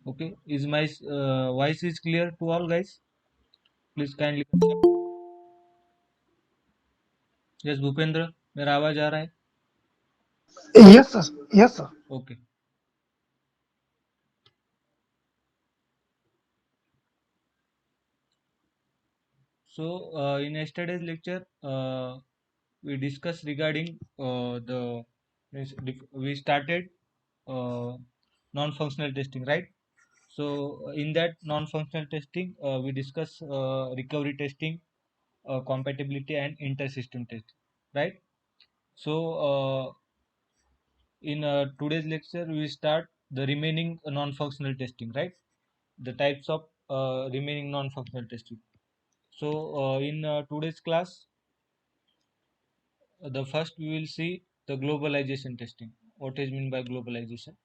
Okay, is my voice is clear to all guys? Please kindly accept. Yes, Bhupendra, मेरा आवाज आ रहा है? Yes, sir. Yes, sir. Okay. So in yesterday's lecture, we discussed regarding the we started uh, non-functional testing, right? So in that non-functional testing, we discuss recovery testing, compatibility, and inter-system testing, right? So in today's lecture, we start the remaining non-functional testing, right? The types of remaining non-functional testing. So in today's class, the first we will see the globalization testing. What is meant by globalization?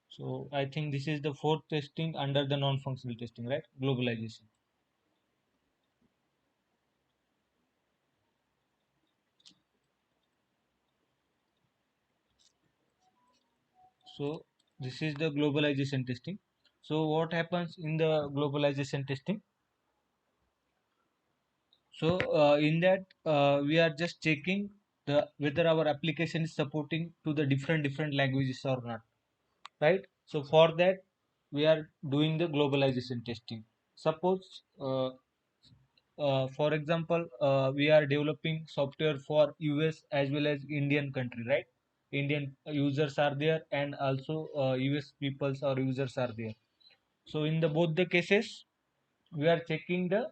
So I think this is the fourth testing under the non-functional testing, right? Globalization. So this is the globalization testing. So what happens in the globalization testing? So in that we are just checking the whether our application is supporting to the different languages or not, right? So for that we are doing the globalization testing. Suppose for example we are developing software for US as well as Indian country, right? Indian users are there and also US peoples or users are there. So in the both the cases we are checking the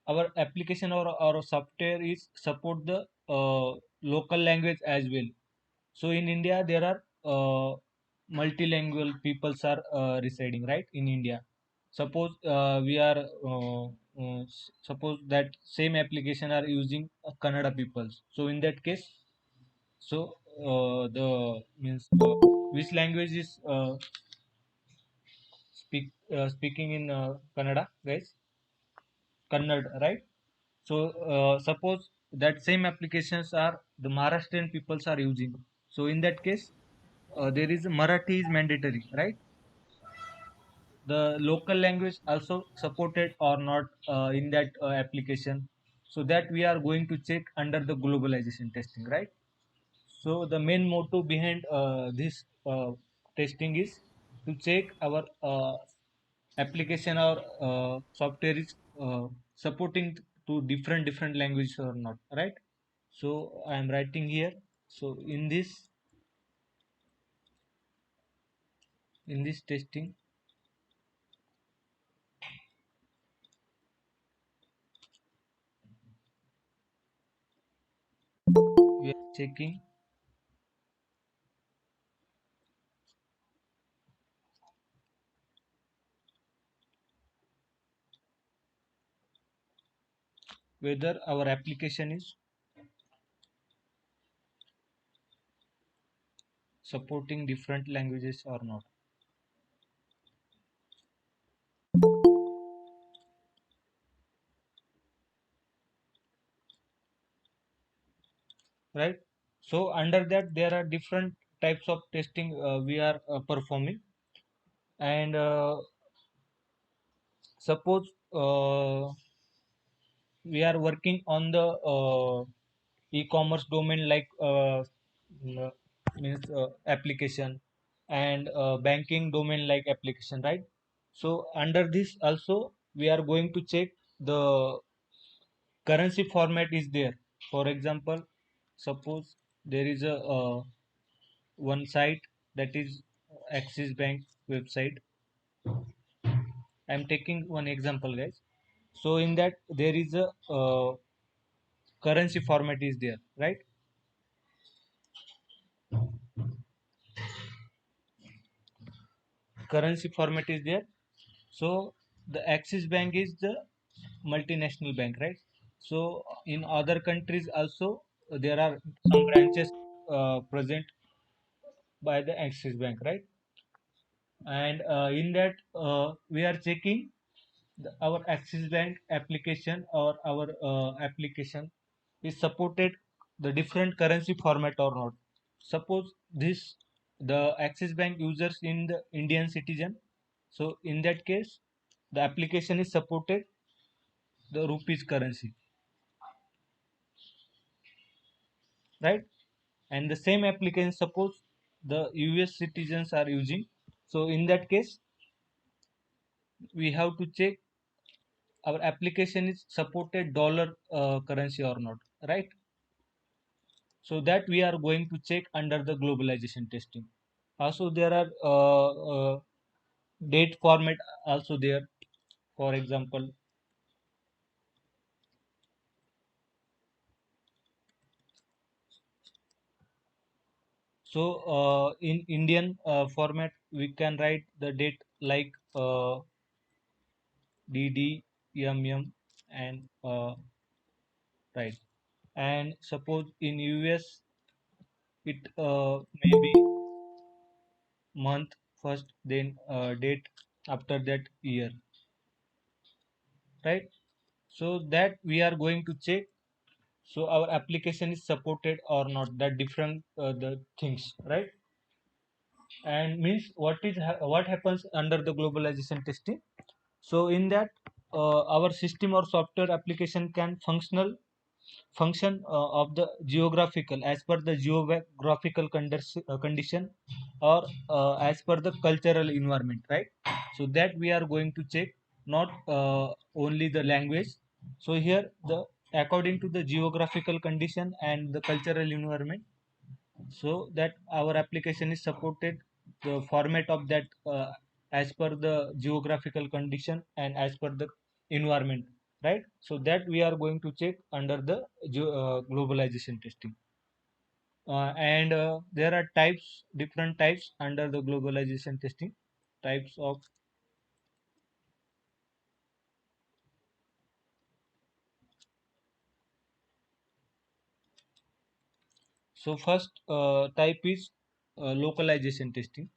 our application or our software is support the local language as well. So in India there are multilingual peoples are residing, right, in India. Suppose we are suppose that same application are using Kannada peoples. So in that case, so the means which language is speaking in Kannada, guys? Kannada, right? So suppose that same applications are the Maharashtrian peoples are using. So in that case, there is Marathi is mandatory, right? The local language also supported or not in that application. So that we are going to check under the globalization testing, right? So the main motto behind this testing is to check our application or software is supporting to different languages or not, right? So I am writing here. So in this testing we are checking whether our application is supporting different languages or not, right? So under that there are different types of testing we are performing. And suppose we are working on the e-commerce domain like mm, means application, and banking domain like application, right? So under this also we are going to check the currency format is there. For example, suppose there is a one site that is Axis Bank website. I'm taking one example, guys. So in that there is a currency format is there, right? Currency format is there. So the Axis Bank is the multinational bank, right? So in other countries also there are some branches present by the Axis Bank, right? And in that we are checking our Axis Bank application or our application is supported the different currency format or not. Suppose this the Axis Bank users in the Indian citizen. So in that case, the application is supported the rupees currency, right? And the same application, suppose the US citizens are using, so in that case we have to check our application is supported dollar currency or not, right? So that we are going to check under the globalization testing. Also there are date format also there. For example, so in Indian format we can write the date like DD, and right. And suppose in US it may be month first, then date, after that year, right? So that we are going to check, so our application is supported or not, that different the things, right? And means what happens under the globalization testing. So in that our system or software application can function of the geographical, as per the geographical condition, or as per the cultural environment, right? So that we are going to check, not only the language. So here the according to the geographical condition and the cultural environment, so that our application is supported the format of that as per the geographical condition and as per the environment, right? So that we are going to check under the globalization testing. And there are types, different types under the globalization testing, types of. So first type is localization testing,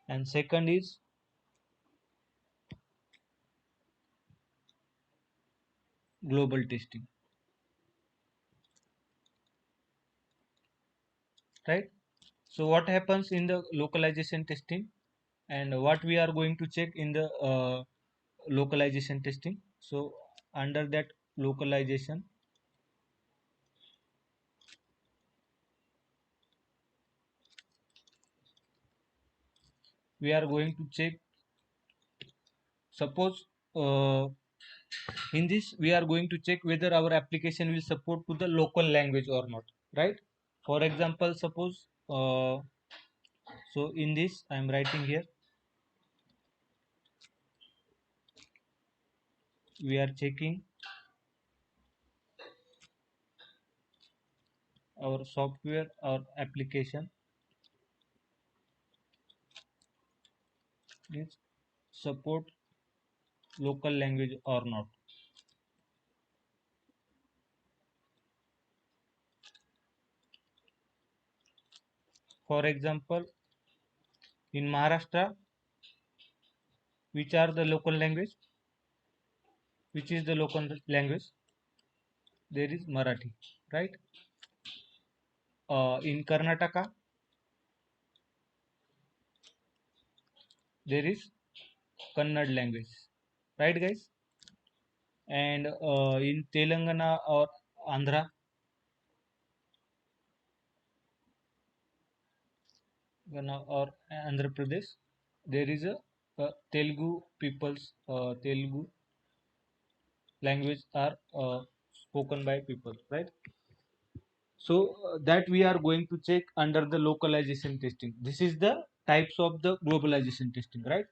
and second is global testing, right? So what happens in the localization testing, and what we are going to check in the localization testing. So under that localization, we are going to check, suppose in this we are going to check whether our application will support to the local language or not, right? For example, suppose so in this I am writing here, we are checking our software or application is support local language or not. For example, in Maharashtra, which are the local language, which is the local language, there is Marathi, right? In Karnataka, there is Kannada language, right, guys? And in Telangana or Andhra, or Andhra Pradesh, there is a Telugu people's Telugu language are spoken by people, right? So that we are going to check under the localization testing. This is the types of the globalization testing, right?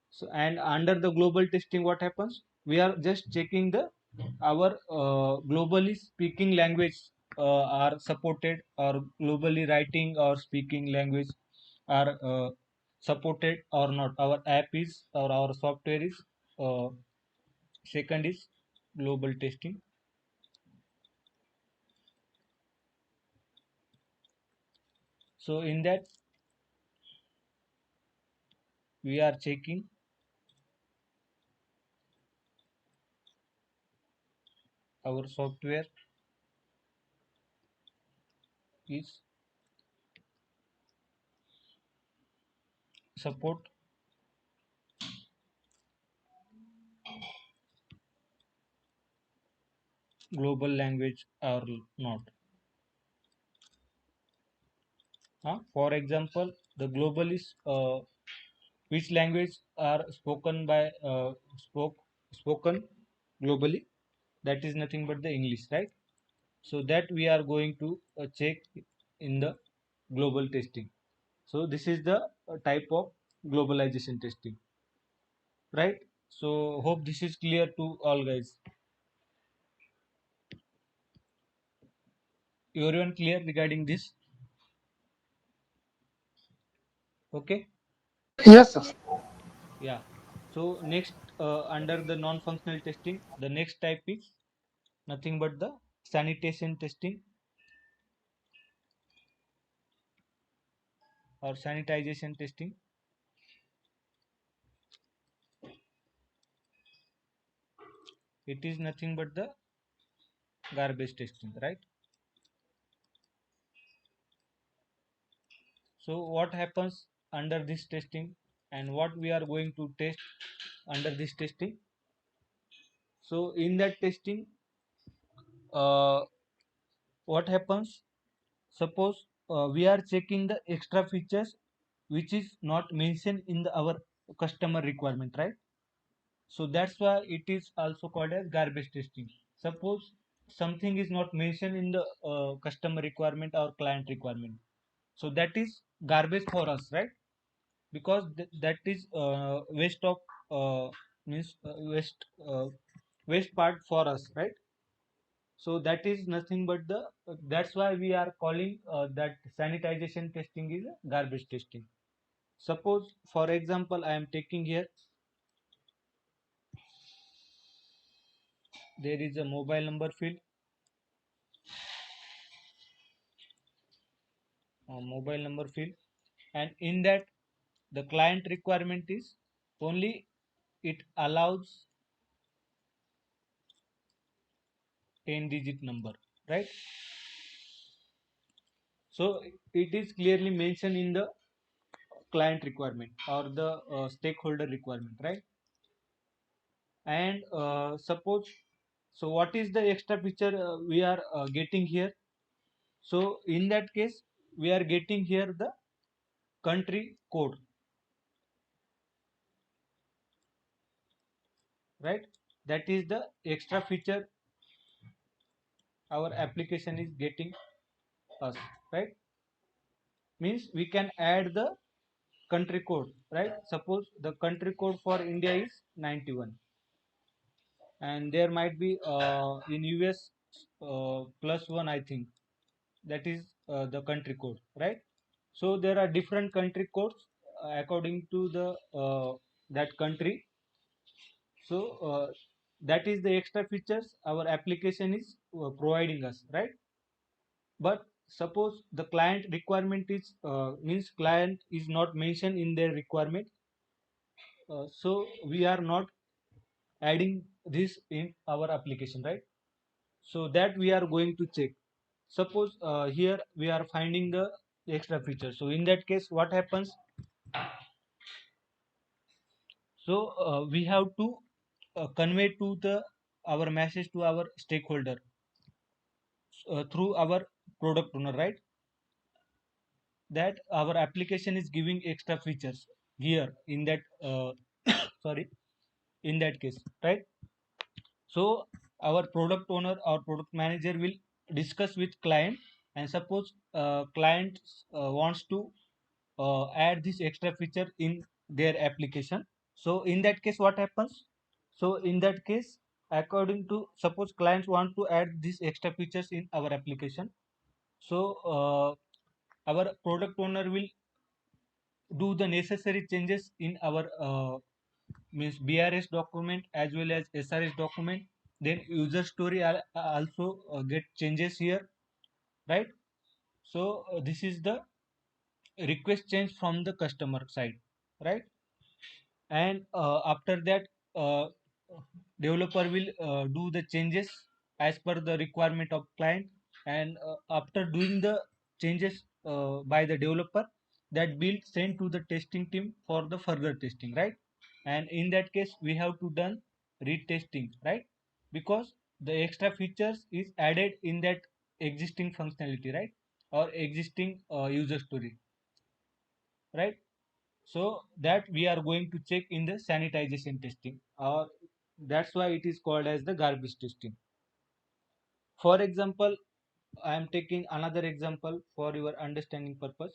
So and under the global testing, what happens, we are just checking the our globally speaking language are supported, or globally writing or speaking language are supported or not, our app is or our software is. Second is global testing. So in that we are checking our software is support global language or not. For example, the global is which language are spoken by spoken globally. That is nothing but the English, right? So that we are going to check in the global testing. So this is the type of globalization testing, right? So hope this is clear to all guys. Everyone clear regarding this? Okay. Yes, sir. Yeah. So next, under the non-functional testing, the next type is nothing but the sanitation testing or sanitization testing. It is nothing but the garbage testing, right? So what happens under this testing and what we are going to test under this testing? So in that testing, uh, what happens? Suppose we are checking the extra features which is not mentioned in our customer requirement, right? So that's why it is also called as garbage testing. Suppose something is not mentioned in the customer requirement or client requirement, so that is garbage for us, right? Because that is waste of means waste part for us, right? So that is nothing but the that's why we are calling that sanitization testing is a garbage testing. Suppose for example I am taking here, there is a mobile number field, and in that the client requirement is only it allows 10-digit number, right? So it is clearly mentioned in the client requirement or the stakeholder requirement, right? And suppose, so what is the extra feature we are getting here? So in that case we are getting here the country code, right? That is the extra feature our application is getting us, right? Means we can add the country code, right? Suppose the country code for India is 91, and there might be in US +1, I think. That is the country code, right? So there are different country codes according to the that country. So that is the extra features our application is providing us, right? But suppose the client requirement is means client is not mentioned in their requirement, so we are not adding this in our application, right? So that we are going to check. Suppose here we are finding the extra feature, so in that case what happens? So we have to convey to the our message to our stakeholder through our product owner, right? That our application is giving extra features here in that sorry, in that case, right? So our product owner or product manager will discuss with client, and suppose client wants to add this extra feature in their application. So in that case what happens? So in that case, according to, suppose clients want to add these extra features in our application, so our product owner will do the necessary changes in our means BRS document as well as SRS document. Then user story also get changes here, right? So this is the request change from the customer side, right? And after that uh, developer will do the changes as per the requirement of client, and after doing the changes by the developer, that build sent to the testing team for the further testing, right? And in that case we have to done retesting, right? Because the extra features is added in that existing functionality, right? Or existing user story, right? So that we are going to check in the sanitization testing, or that's why it is called as the garbage testing. For example, I am taking another example for your understanding purpose.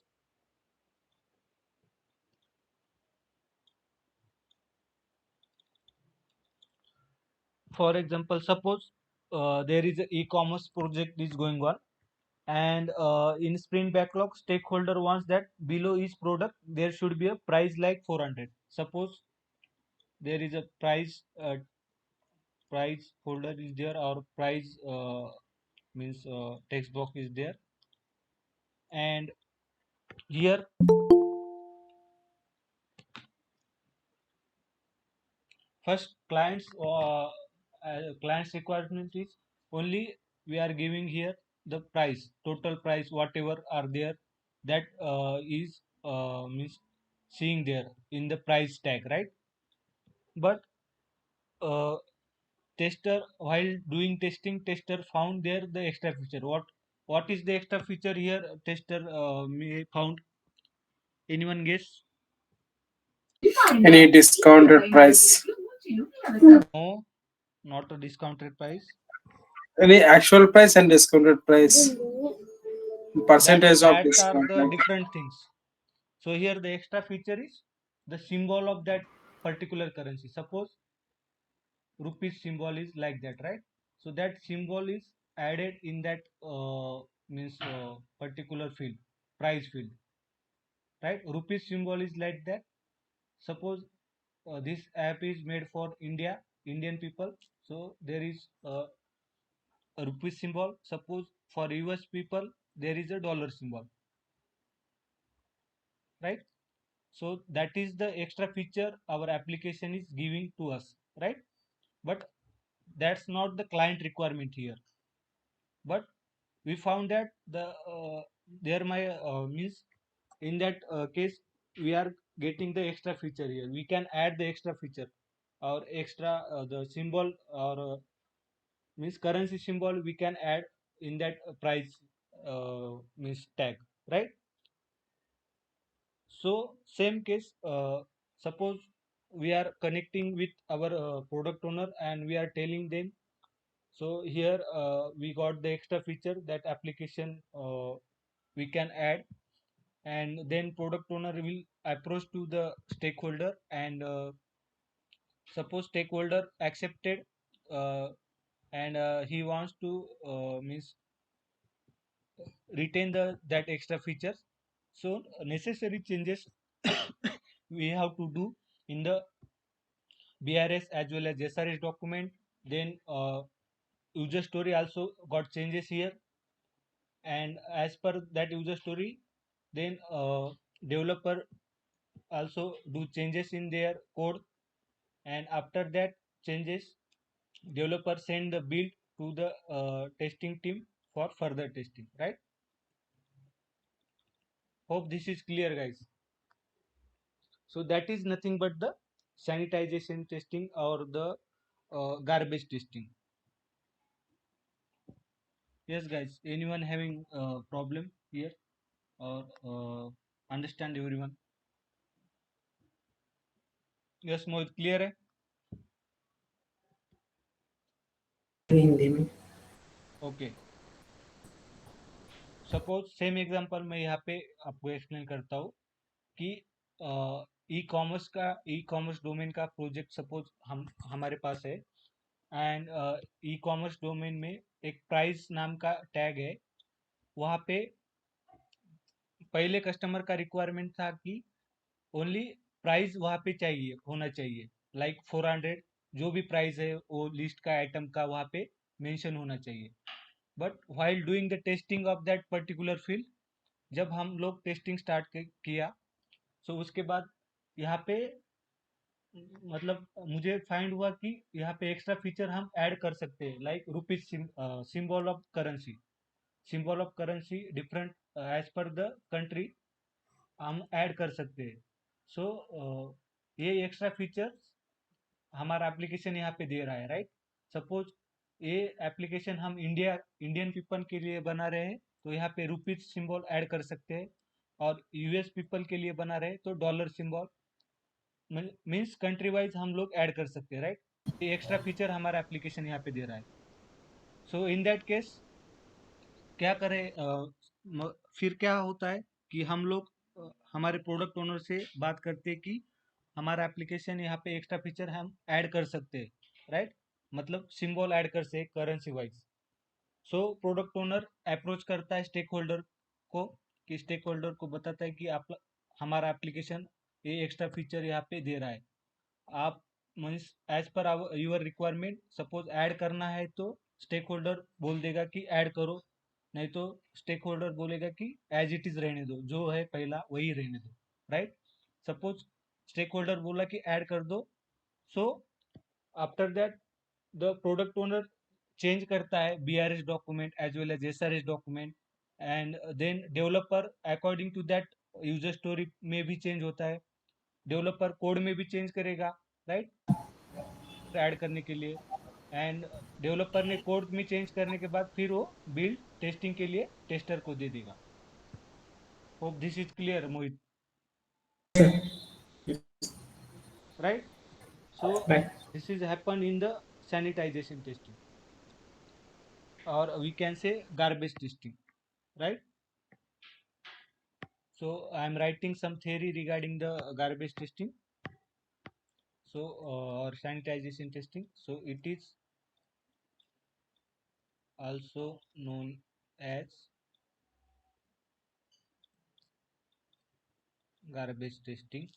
For example, suppose there is a e-commerce project is going on, and in sprint backlog stakeholder wants that below each product there should be a price like 400. Suppose there is a price folder is there, or price means text box is there, and here first clients requirement is only we are giving here the price, total price whatever are there, that is means seeing there in the price tag, right? But uh, tester while doing testing, tester found there the extra feature. What is the extra feature here tester may found? Anyone guess? Any discounted price? No, not a discounted price. Any actual price and discounted price? that Percentage of that are discount, the like different things. So here the extra feature is the symbol of that particular currency. Suppose rupees symbol is like that, right? So that symbol is added in that means particular field, price field, right? Rupees symbol is like that. Suppose this app is made for Indian people, so there is a rupees symbol. Suppose for US people there is a dollar symbol, right? So that is the extra feature our application is giving to us, right? But that's not the client requirement here. But we found that there my means in that case we are getting the extra feature here. We can add the extra feature or extra the symbol, or means currency symbol we can add in that price means tag, right? So same case, suppose we are connecting with our product owner and we are telling them. So here we got the extra feature that application we can add, and then product owner will approach to the stakeholder, and suppose stakeholder accepted, uh, and he wants to means retain the that extra features. So necessary changes we have to do in the BRS as well as SRS document. Then user story also got changes here, and as per that user story, then developer also do changes in their code, and after that changes, developer send the build to the testing team for further testing, right? Hope this is clear, guys. So that is nothing but the sanitization testing or the garbage testing. Yes, guys. Anyone having problem here, or understand everyone? Yes, Mohit, clear है? हिंदी में Okay. Suppose same example मैं यहाँ पे आपको explain करता हूँ कि e commerce domain का प्रोजेक्ट सपोज हम हमारे पास है, एंड ई कॉमर्स डोमेन में एक प्राइस नाम का टैग है। वहाँ पे पहले कस्टमर का रिक्वायरमेंट था कि ओनली प्राइस वहाँ पे चाहिए होना चाहिए, लाइक 400, जो भी प्राइस है वो लिस्ट का आइटम का वहाँ पे मेंशन होना चाहिए। But while doing the testing of that particular field, जब हम लोग टेस्टिंग स्टार्ट किया, सो उसके बाद यहाँ पे मतलब मुझे फाइंड हुआ कि यहाँ पे एक्स्ट्रा फीचर हम ऐड कर सकते हैं, like rupees symbol of currency. Symbol of currency different as per the country हम ऐड कर सकते हैं। सो ये एक्स्ट्रा फीचर्स हमारा एप्लीकेशन यहाँ पे दे रहा है, राइट। सपोज ये एप्लीकेशन हम इंडियन पीपल के लिए बना रहे हैं, तो यहाँ पे रुपीज सिंबल ऐड कर सकते हैं। और यूएस पीपल के लिए बना रहे तो dollar symbol means country wise हम लोग ऐड कर सकते हैं, राइट। ये एक्स्ट्रा फीचर हमारा एप्लीकेशन यहाँ पे दे रहा है। सो इन दैट केस क्या करें, फिर क्या होता है कि हम लोग हमारे प्रोडक्ट ओनर से बात करते हैं कि हमारा एप्लीकेशन यहाँ पे एक्स्ट्रा फीचर हम ऐड कर सकते हैं, राइट। मतलब सिंबल ऐड कर सकते currency wise. So product owner approach करता है स्टेक होल्डर को, कि स्टेक होल्डर को बताता है कि आप हमारा एप्लीकेशन ये एक्स्ट्रा फीचर यहाँ पे दे रहा है। आप means as per your requirement suppose add करना है तो स्टेक होल्डर बोल देगा कि ऐड करो, नहीं तो स्टेक होल्डर बोलेगा कि एज इट इज रहने दो, जो है पहला वही रहने दो, राइट। सपोज स्टेक होल्डर बोला कि ऐड कर दो, so after that the product owner change करता है BRS document as well as SRS document, and then developer according to that user story में भी चेंज होता है, डेवलपर कोड में भी चेंज करेगा, राइट, ऐड करने के लिए। एंड डेवलपर ने कोड में चेंज करने के बाद फिर वो बिल्ड टेस्टिंग के लिए टेस्टर को दे देगा। Hope this is clear, Mohit, right. So Right. This is happen in the sanitization testing, or we can say garbage testing, right? So I am writing some theory regarding the garbage testing, so or sanitization testing. So it is also known as garbage testing.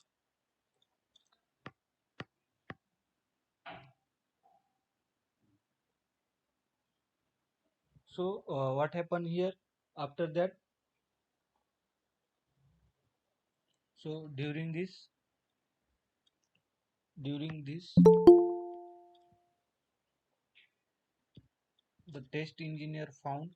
So what happened here after that? So during this the test engineer found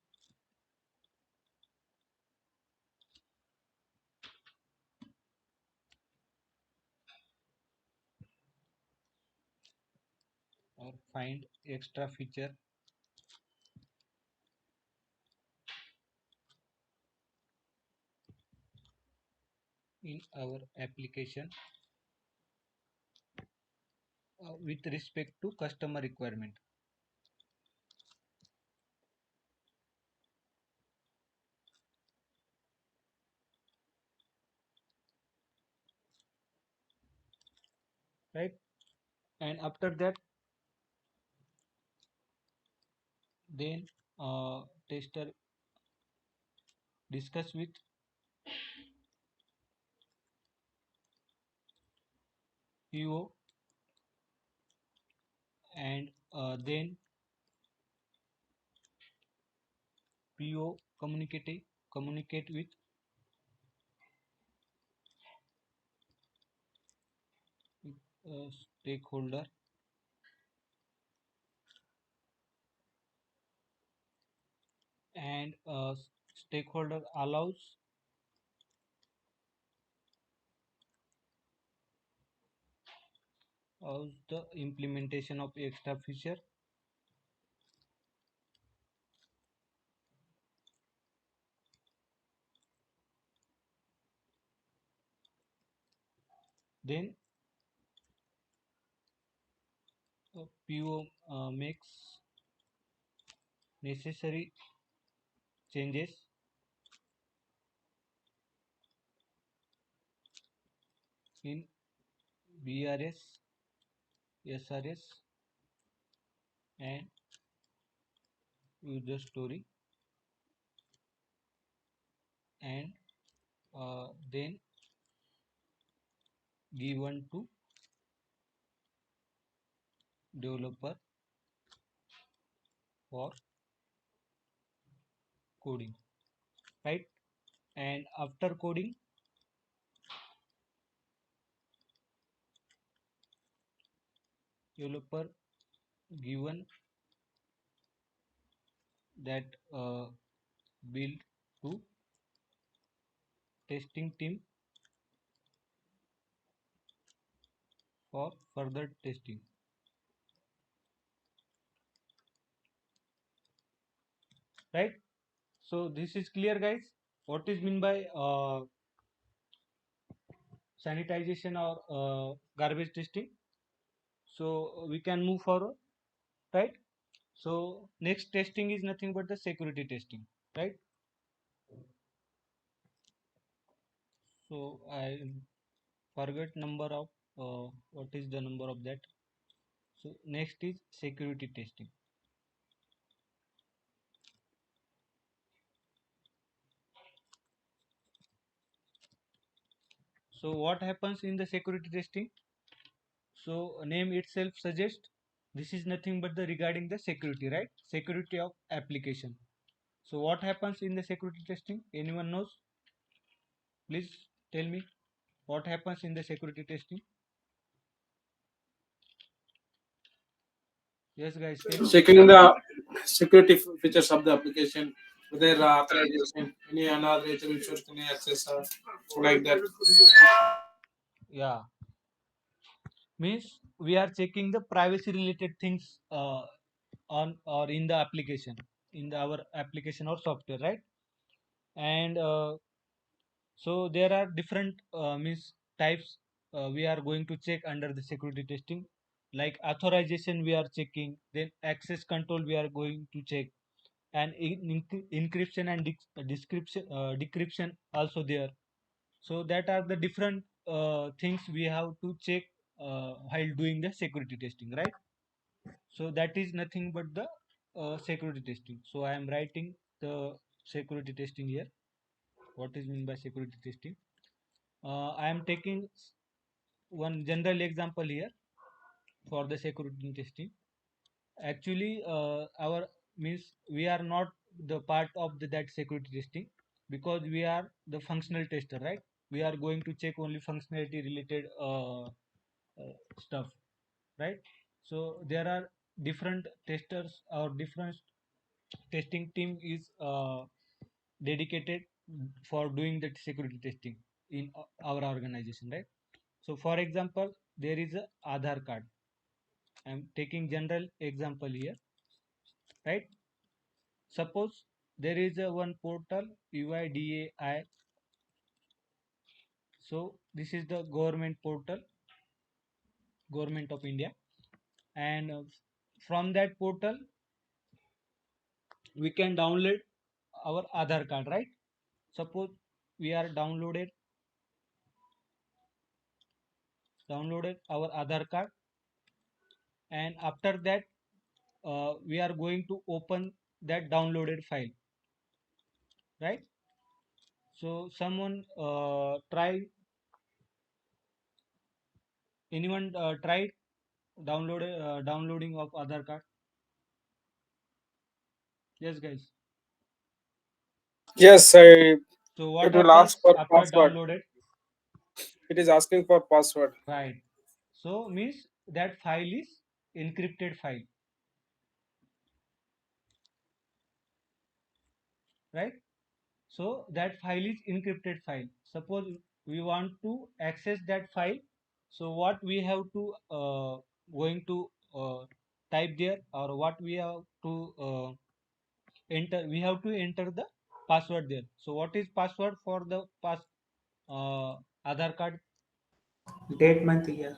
or find extra feature in our application with respect to customer requirement, right. And after that, then tester discuss with PO, and then PO communicate with stakeholder, and stakeholder allows the implementation of extra feature. Then PO makes necessary changes in BRS, SRS, and user story, and then given to developer for coding, right. And after coding, developer given that build to testing team for further testing, right? So this is clear, guys. What is mean by sanitization or garbage testing? So we can move forward, right? So next testing is nothing but the security testing, right? So I forget number of what is the number of that. So next is security testing. So what happens in the security testing? So name itself suggests this is nothing but the regarding the security, right? Security of application. So what happens in the security testing? Anyone knows? Please tell me what happens in the security testing. Yes, guys, tell. Checking the security features of the application, whether authorization, any unauthorized issues, any access, like that. Yeah, means we are checking the privacy related things on or in the application, in our application or software, right? And so there are different means types we are going to check under the security testing, like authorization we are checking, then access control we are going to check, and encryption and description decryption also there. So that are the different things we have to check while doing the security testing, right? So that is nothing but the security testing. So I am writing the security testing here. What is mean by security testing? I am taking one general example here for the security testing. Actually, our means we are not the part of that security testing, because we are the functional tester, right? We are going to check only functionality related stuff, right? So there are different testers or different testing team is dedicated for doing that security testing in our organization, right? So for example, there is a Aadhaar card. I'm taking general example here, right? Suppose there is a one portal UIDAI. So this is the government portal, government of India, and from that portal we can download our Aadhaar card, right? Suppose we are downloaded our Aadhaar card, and after that we are going to open that downloaded file, right? So someone anyone tried downloading of Aadhaar card? Yes, guys. Yes, So what it will ask happens for after password. downloaded? It is asking for password. Right. So means that file is encrypted file, right? So that file is encrypted file. Suppose we want to access that file. So what we have to going to type there, or what we have to enter? We have to enter the password there. So what is password for the Aadhaar card? Date, month, year.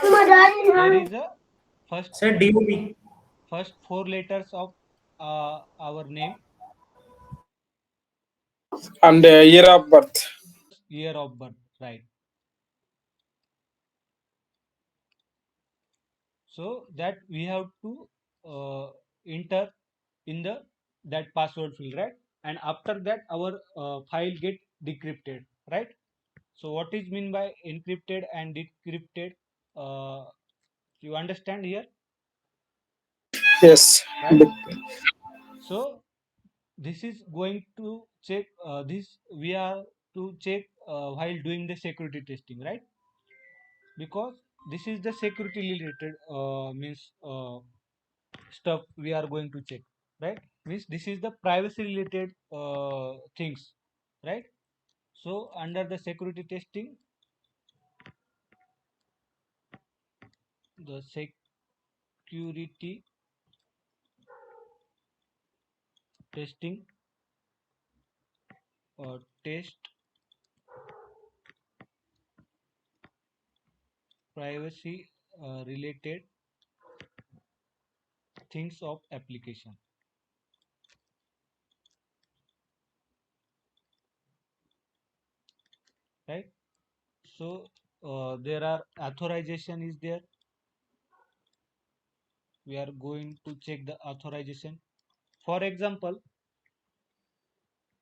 There is a first Sir, DOB. first four letters of our name, And year of birth. year of birth, right? So that we have to enter in the that password field, right? And after that our file get decrypted, right? So what is mean by encrypted and decrypted? uh, you understand here, Yes. right? So this is going to check this we are to check while doing the security testing, right? Because this is the security related means stuff we are going to check. right? Means this is the privacy related things, right? So under the security testing, the security testing test privacy related things of application, right? So there are authorization is there. We are going to check the authorization. For example,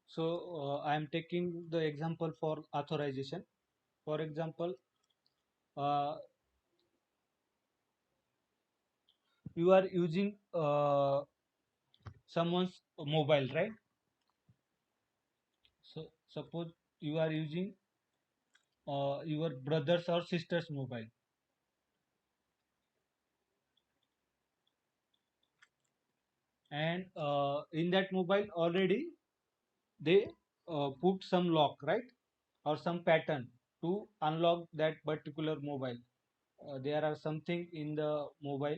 so I am taking the example for authorization. For example, uh, you are using someone's mobile, right? So suppose you are using your brother's or sister's mobile, and in that mobile already they put some lock, right, or some pattern to unlock that particular mobile. There are something in the mobile,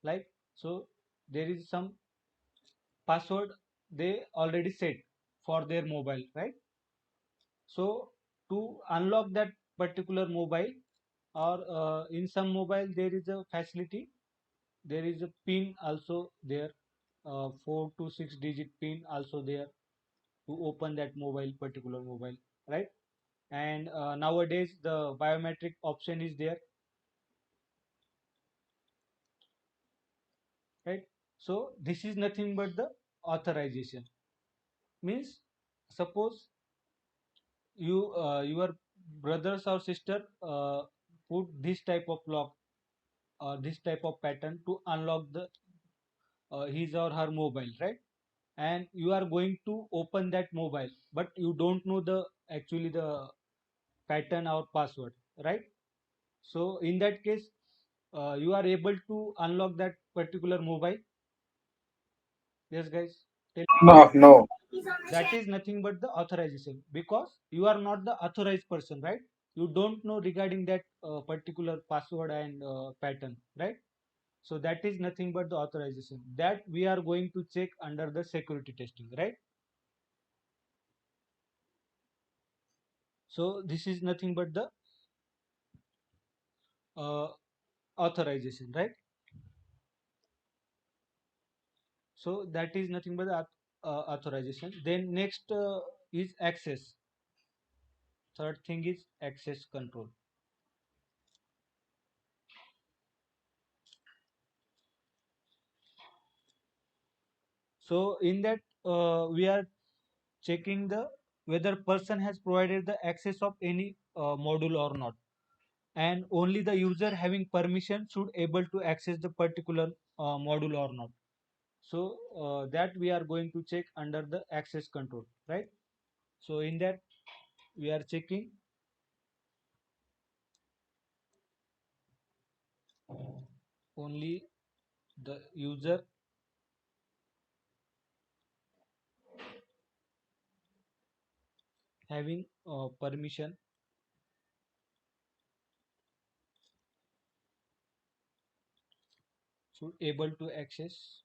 like, so there is some password they already set for their mobile, right? So to unlock that particular mobile, or in some mobile there is a facility, there is a pin also there, 4 to 6 digit pin also there to open that mobile, particular mobile, right? And nowadays the biometric option is there, right? So this is nothing but the authorization. Means suppose you your brothers or sister put this type of lock or this type of pattern to unlock the his or her mobile, right? And you are going to open that mobile, but you don't know the actually the pattern or password, right? So in that case, you are able to unlock that particular mobile. Yes, guys, tell. No, no. That is nothing but the authorization, because you are not the authorized person, right? You don't know regarding that particular password and pattern, right? So that is nothing but the authorization that we are going to check under the security testing, right? So this is nothing but the uh, authorization, right? So that is nothing but the authorization. Then next is access. Third thing is access control. So in that we are checking the whether person has provided the access of any module or not, and only the user having permission should able to access the particular module or not. So that we are going to check under the access control, right? So in that we are checking only the user having permission should able to access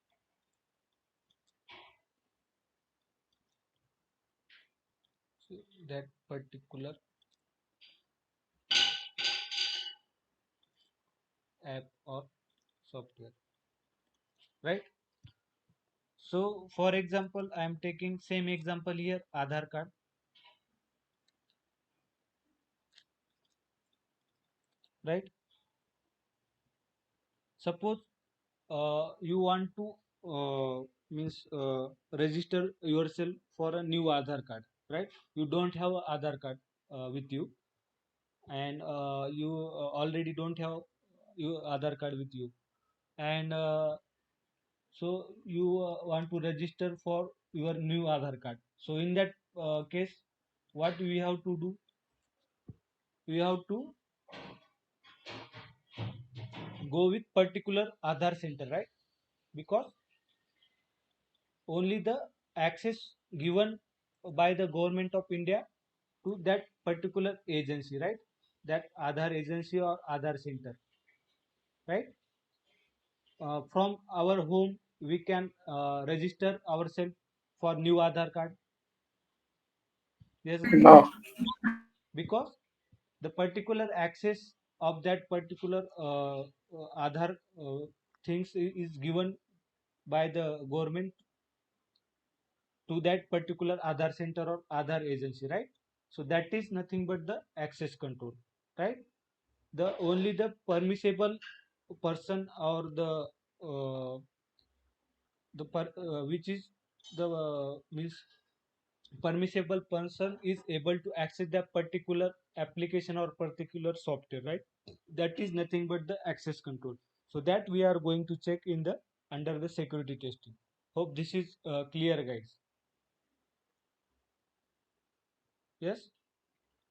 that particular app or software, right? So for example, I am taking same example here, Aadhaar card, right? Suppose you want to means register yourself for a new Aadhaar card, right? You don't have a Aadhaar card with you, and you already don't have your Aadhaar card with you, and so you want to register for your new Aadhaar card. So in that case, what we have to do? We have to go with particular Aadhaar center, right? Because only the access given by the government of India to that particular agency, right? That Aadhaar agency or Aadhaar center, right? From our home, we can register ourselves for new Aadhaar card. Yes, guys, No. because the particular access of that particular Aadhaar things is given by the government to that particular Aadhaar center or Aadhaar agency, right? So that is nothing but the access control, right? The only the permissible person or which is the means permissible person is able to access that particular application or particular software, right? That is nothing but the access control. So that we are going to check in the under the security testing. Hope this is clear, guys. Yes.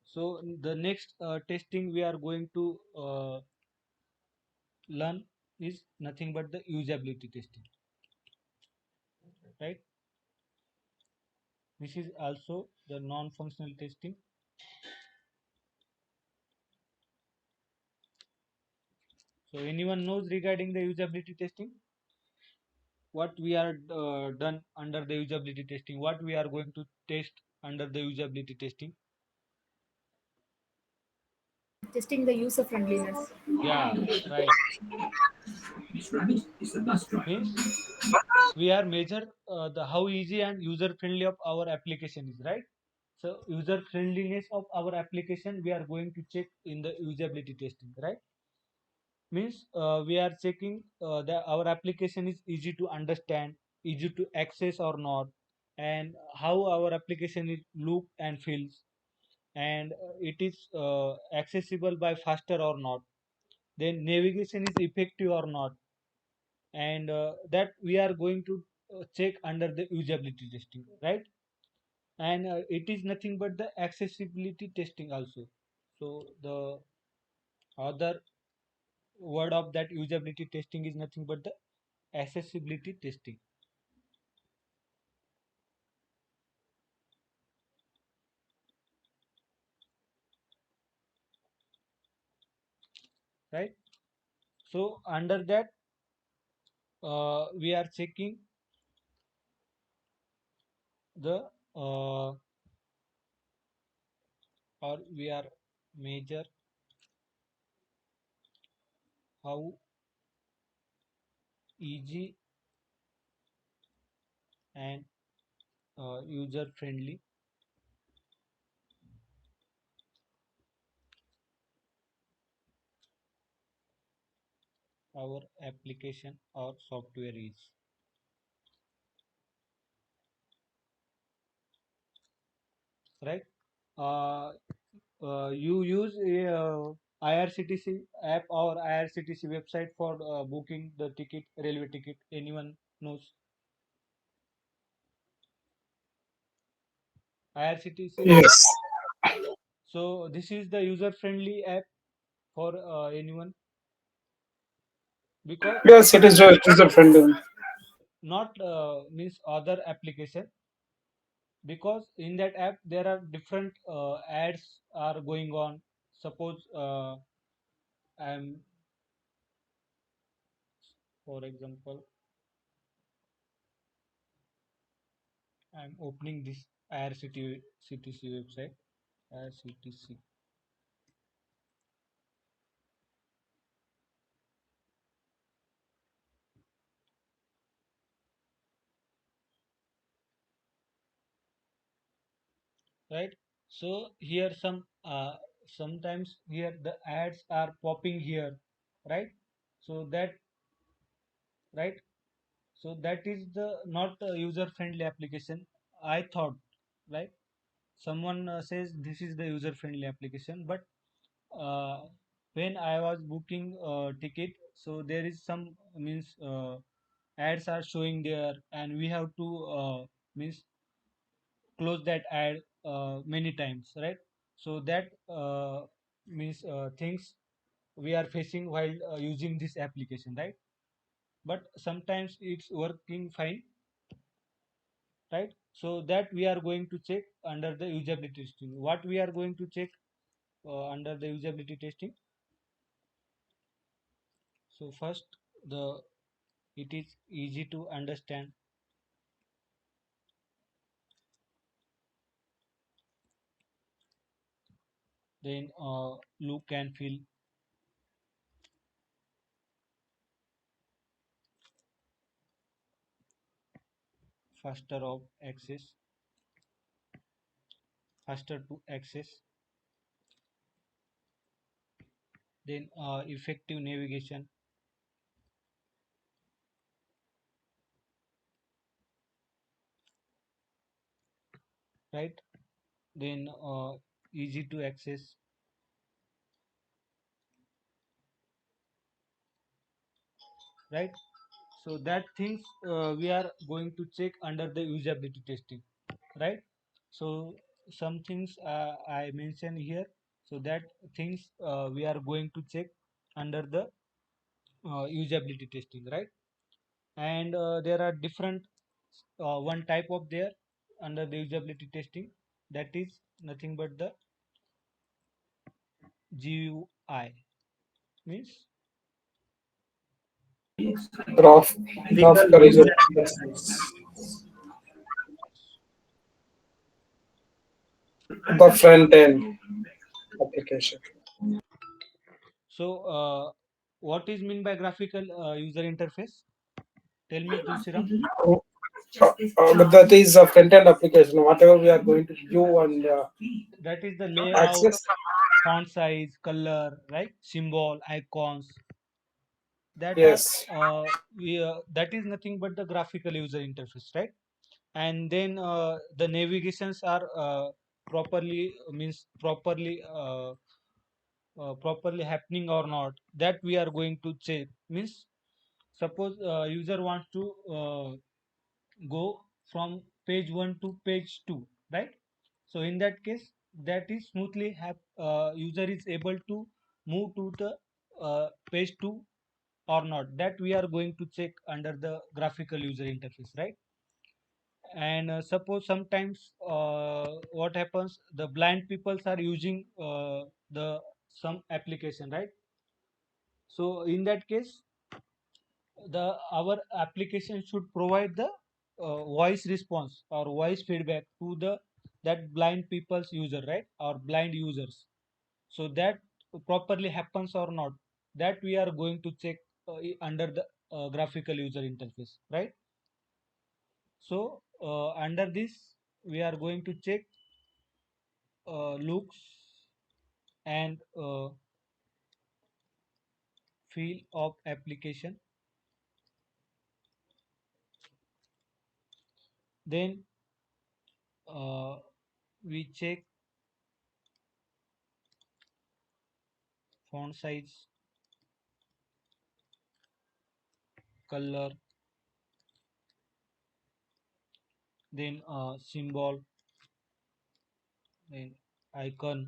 So the next testing we are going to learn is nothing but the usability testing, right? This is also the non-functional testing. So anyone knows regarding the usability testing? What we are done under the usability testing? What we are going to test under the usability testing? Testing the user friendliness. Yeah, right. Means we are measure the how easy and user friendly of our application is, right? So user friendliness of our application we are going to check in the usability testing, right? Means we are checking that our application is easy to understand, easy to access or not, and how our application is look and feels, and it is accessible by faster or not, then navigation is effective or not, and that we are going to check under the usability testing, right? And it is nothing but the accessibility testing also. So the other word of that usability testing is nothing but the accessibility testing, right? So under that we are checking the or we are measure how easy and user friendly our application or software is, right? uh, you use a IRCTC app or IRCTC website for booking the ticket, railway ticket. Anyone knows IRCTC app? Yes. So this is the user-friendly app for anyone because Yes, it is user friendly. not means other application, because in that app there are different ads are going on. Suppose I'm for example I'm opening this IRCTC website. IRCTC, right? So here sometimes here the ads are popping here, right? So that, right, so that is the not a user friendly application, I thought, right? Someone says this is the user friendly application, but uh, when I was booking ticket, so there is some means ads are showing there, and we have to means close that ad many times, right? So that means things we are facing while using this application, right? But sometimes it's working fine, right? So that we are going to check under the usability testing. What we are going to check under the usability testing? So first, the it is easy to understand, then look and feel, faster of access, faster to access, then effective navigation, right? Then easy to access, right? So that things we are going to check under the usability testing, right? So some things I mentioned here, so that things we are going to check under the usability testing, right? And there are different one type of there under the usability testing, that is nothing but the GUI, means Graph, Visual graphical user user interface. the front end application. so what is mean by graphical user interface? Tell me, Tulsiram. But that is a front end application. Whatever we are going to view and That is the layout, access. font size, color, right? Symbol, icons. That are Yes. we that is nothing but the graphical user interface, right? And then the navigations are properly means properly happening or not. That we are going to check. Means suppose user wants to go from page 1 to page 2, right? So in that case, that is smoothly have user is able to move to the page 2 or not, that we are going to check under the graphical user interface, right? And suppose sometimes what happens, the blind peoples are using the some application, right? So in that case, the our application should provide the voice response or voice feedback to the that blind people's user, right, or blind users. So that properly happens or not, that we are going to check under the graphical user interface, right? So under this we are going to check looks and feel of application, then uh, we check font size, color, then symbol, then icon,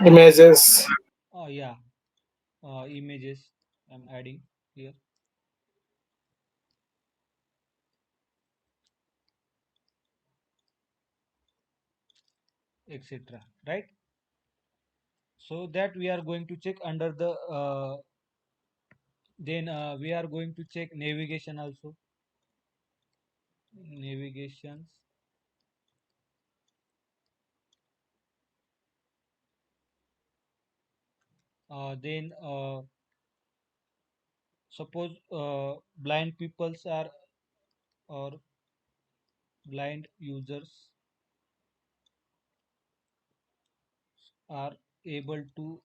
Images. yeah, images I'm adding here, etc., right? So that we are going to check under the then we are going to check navigation also, navigations, then suppose blind peoples are or blind users are able to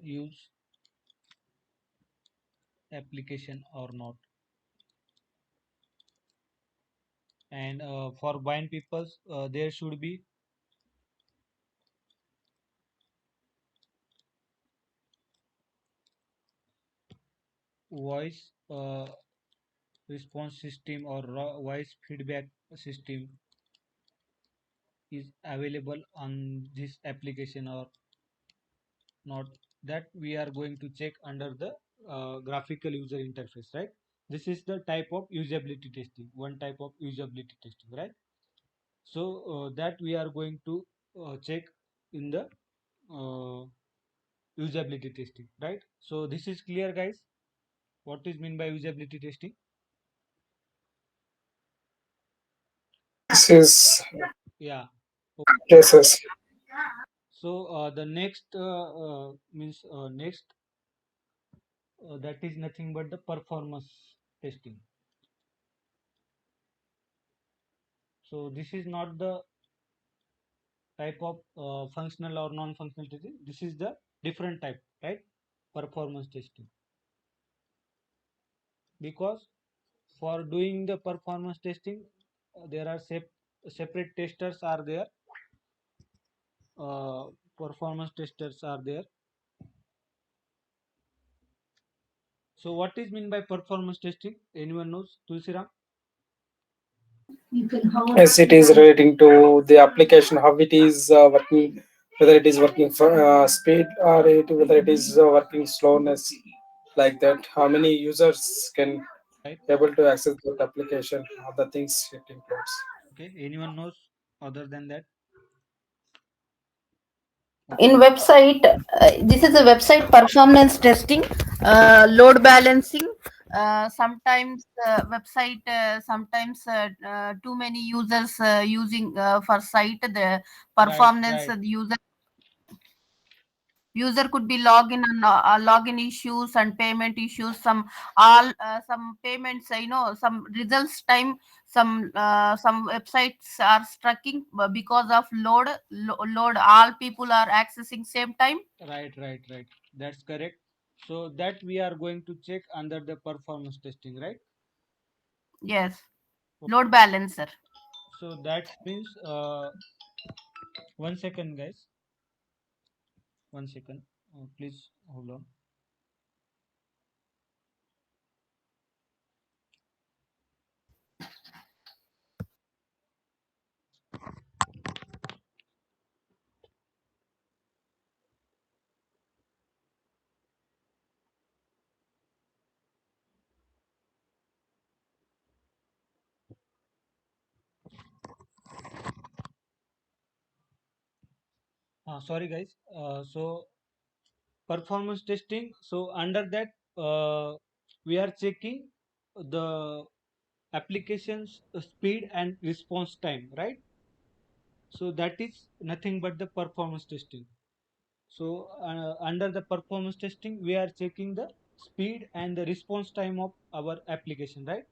use application or not. And for blind peoples there should be voice response system or voice feedback system is available on this application or not that we are going to check under the graphical user interface, right? This is the type of usability testing, one type of usability testing, right? So that we are going to check in the uh, usability testing, right? So this is clear, guys, what is mean by usability testing? This is Yeah. yes, yes. So the next means next that is nothing but the performance testing. So this is not the type of functional or non-functional testing. This is the different type, right? Performance testing. Because for doing the performance testing, there are separate testers are there. Uh, Performance testers are there. So what is mean by performance testing? Anyone knows? Tulsiram? Yes, it is relating to the application, how it is working, whether it is working for speed or whether it is working slowness, like that. How many users can Right? able to access that application? Other things it includes. Okay. Anyone knows other than that? In Okay. website, this is a website performance testing, load balancing. Sometimes website, sometimes too many users using for site, the Right. performance, Right. the user could be login and login issues and payment issues, some payments, some results time, some websites are strucking because of load, all people are accessing same time. Right. Right. Right. That's correct. So that we are going to check under the performance testing, right? Yes, Okay. load balancer. So that means 1 second, guys. 1 second. Please hold on. Sorry, guys. So performance testing. So under that, we are checking the application's speed and response time, right? So that is nothing but the performance testing. So under the performance testing, we are checking the speed and the response time of our application, right?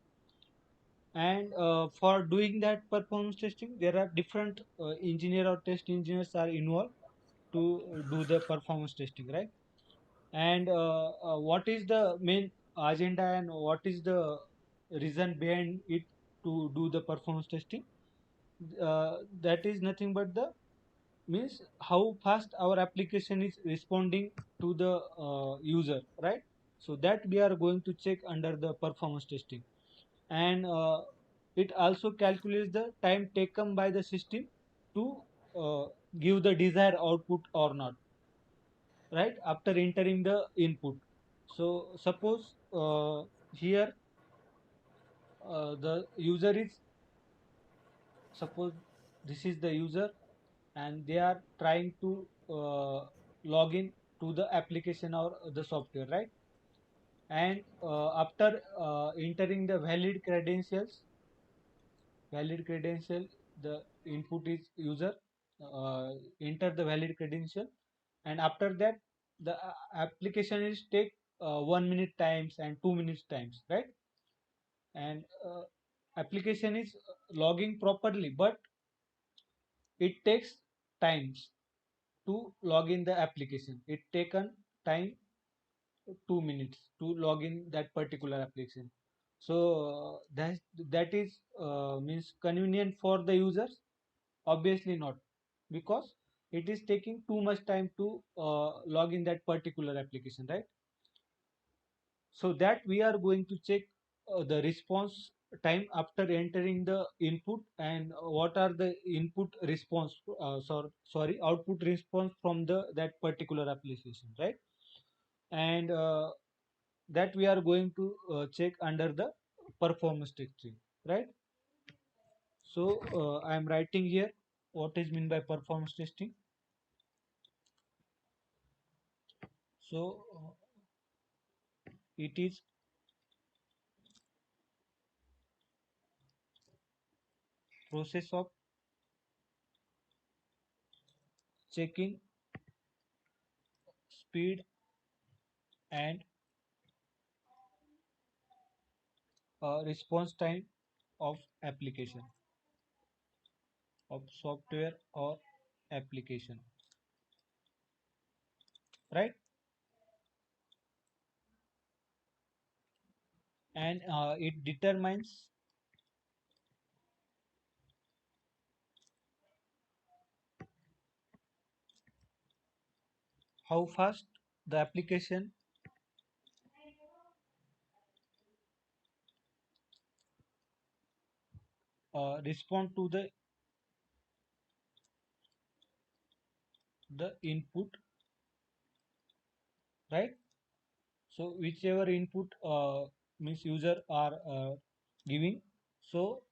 And for doing that performance testing, there are different engineer or test engineers are involved to do the performance testing, right? And what is the main agenda and what is the reason behind it to do the performance testing? That is nothing but the means how fast our application is responding to the user, right? So that we are going to check under the performance testing. And it also calculates the time taken by the system to uh, give the desired output or not, right, after entering the input. So suppose here the user is, suppose this is the user and they are trying to log in to the application or the software, right? And after entering the valid credential, the input is user, enter the valid credential, and after that the application is take 1 minute times and 2 minutes times, right? And application is logging properly, but it takes times to log in the application. It taken time 2 minutes to log in that particular application. So that is means convenient for the users? Obviously not, because it is taking too much time to log in that particular application, right? So that we are going to check the response time after entering the input, and what are the input response, sorry, output response from the that particular application, right? And that we are going to check under the performance testing, right? So I am writing here what is mean by performance testing. So it is process of checking speed and response time of application, of software or application, right? And it determines how fast the application respond to the input, right? So whichever input means user are giving, so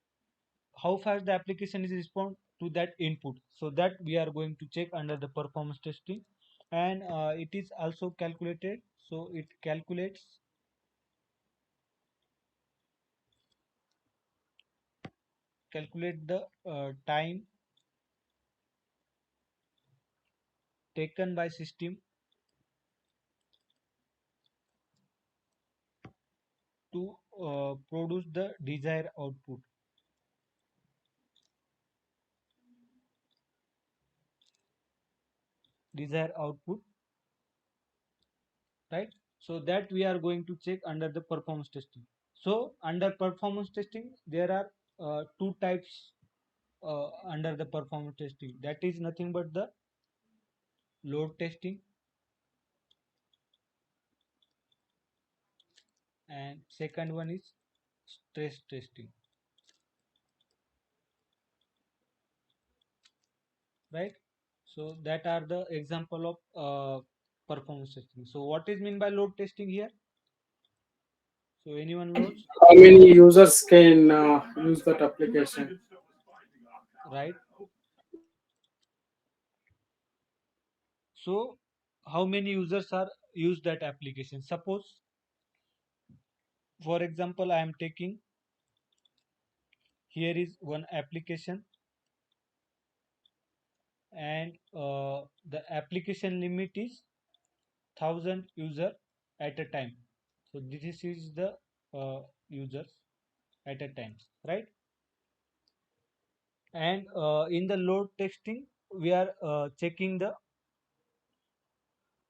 how fast the application is respond to that input, so that we are going to check under the performance testing. And it is also calculated, so it calculate the time taken by system to produce the desired output, right? So that we are going to check under the performance testing. So under performance testing there are two types under the performance testing, that is nothing but the load testing and second one is stress testing, right? So that are the example of performance testing. So what is mean by load testing here? So anyone knows? How many users can use that application? Right? So how many users are use that application? Suppose for example I am taking, here is one application, and the application limit is 1000 user at a time. So this is the users at a time, right? And in the load testing we are checking the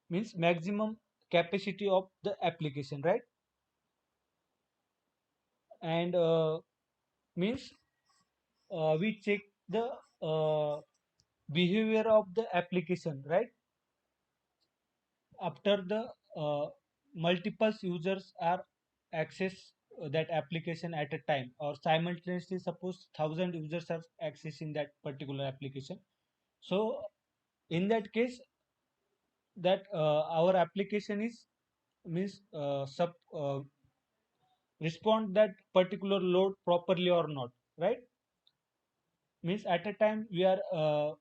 means maximum capacity of the application, right? And means we check the uh, behavior of the application, right? After the multiple users are access that application at a time, or simultaneously suppose 1000 users are accessing that particular application. So in that case, that our application is means sub respond that particular load properly or not, right? Means at a time we are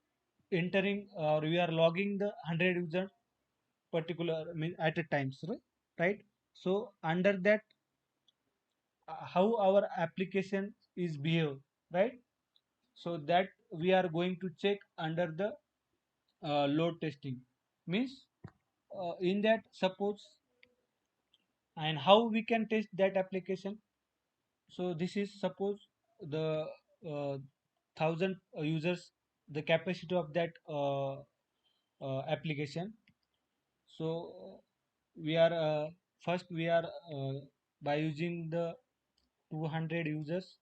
entering or we are logging the 100 user particular mean at a time, right? So under that how our application is behave, right? So that we are going to check under the load testing. Means in that suppose, and how we can test that application. So this is suppose the 1000 users, the capacity of that application. So we are first we are by using the 200 users,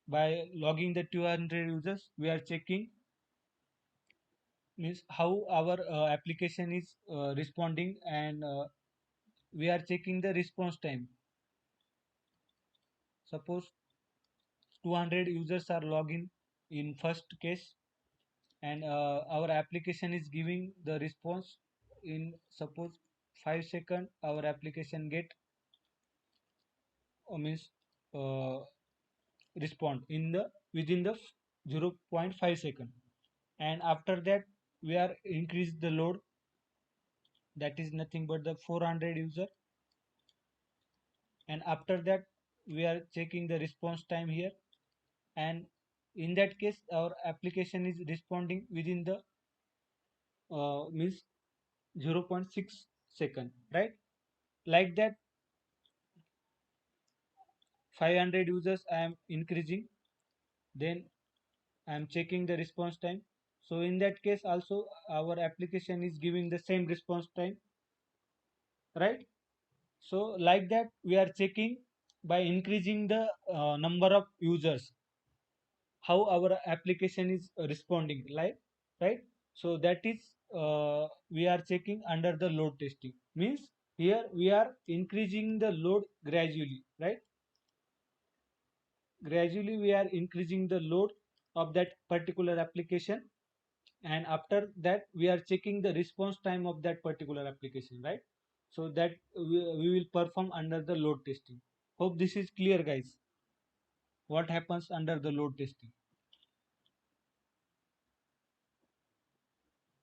by logging the 200 users we are checking means how our application is responding, and we are checking the response time. Suppose 200 users are logging in first case, and our application is giving the response in suppose 5 second. Our application get means uh, respond in the within the 0.5 second, and after that we are increase the load, that is nothing but the 400 user, and after that we are checking the response time here, and in that case our application is responding within the means 0.6 second, right? Like that 500 users I am increasing, then I am checking the response time. So in that case also our application is giving the same response time, right? So like that we are checking by increasing the number of users how our application is responding, like, right? So that is we are checking under the load testing, means here we are increasing the load gradually, right? Gradually we are increasing the load of that particular application, and after that we are checking the response time of that particular application, right? So that we will perform under the load testing. Hope this is clear, guys, what happens under the load testing.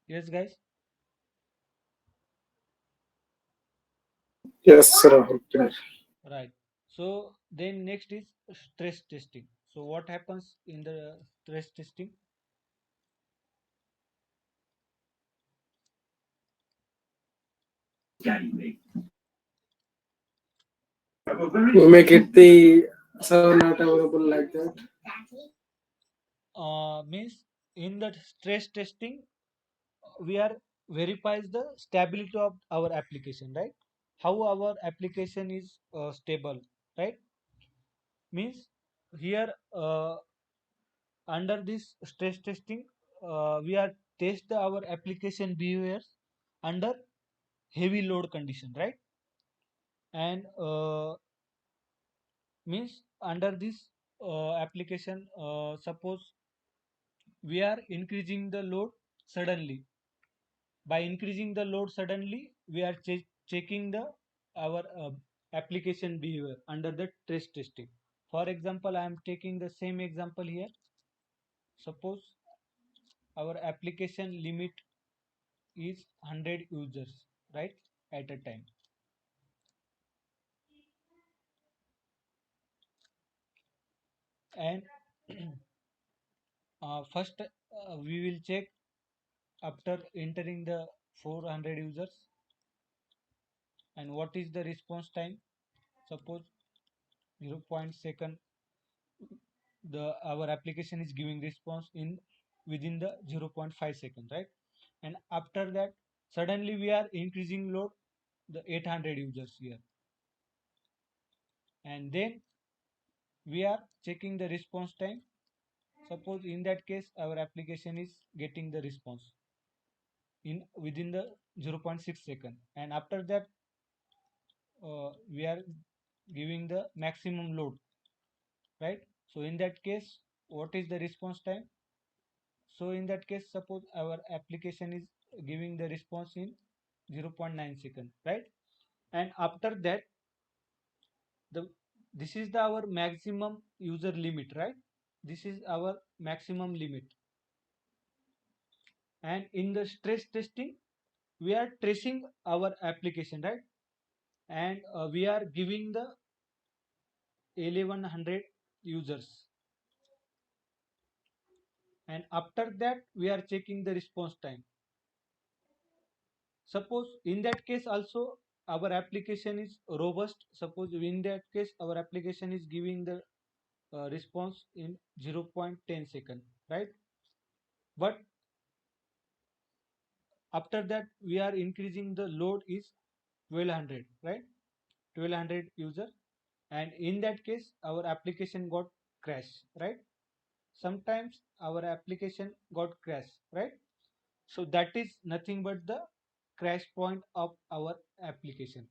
Yes, guys. Yes, Rahul. Clear. Right. So then next is stress testing. So what happens in the stress testing? We make it the server not available like that. Means in the stress testing we are verifies the stability of our application, right? How our application is stable, right? Means here under this stress testing we are test our application behaviors under heavy load condition, right? And means under this application suppose we are increasing the load suddenly. By increasing the load suddenly we are checking the our application behavior under the stress testing. For example, I am taking the same example here. Suppose our application limit is 100 users, right, at a time, and first we will check after entering the 400 users, and what is the response time. Suppose 0. second the our application is giving response in within the 0.5 second, right? And after that suddenly we are increasing load the 800 users here, and then we are checking the response time. Suppose in that case our application is getting the response in within the 0.6 second, and after that we are giving the maximum load, right? So in that case what is the response time? So in that case suppose our application is giving the response in 0.9 second, right? And after that the this is the our maximum user limit, right? This is our maximum limit, and in the stress testing we are tracing our application, right? And we are giving the 1100 users, and after that we are checking the response time. Suppose in that case also our application is robust. Suppose in that case our application is giving the response in 0.10 second, right? But after that we are increasing the load is 1200, right? 1200 user, and in that case our application got crash, right? Sometimes our application got crash, right? So that is nothing but the crash point of our application.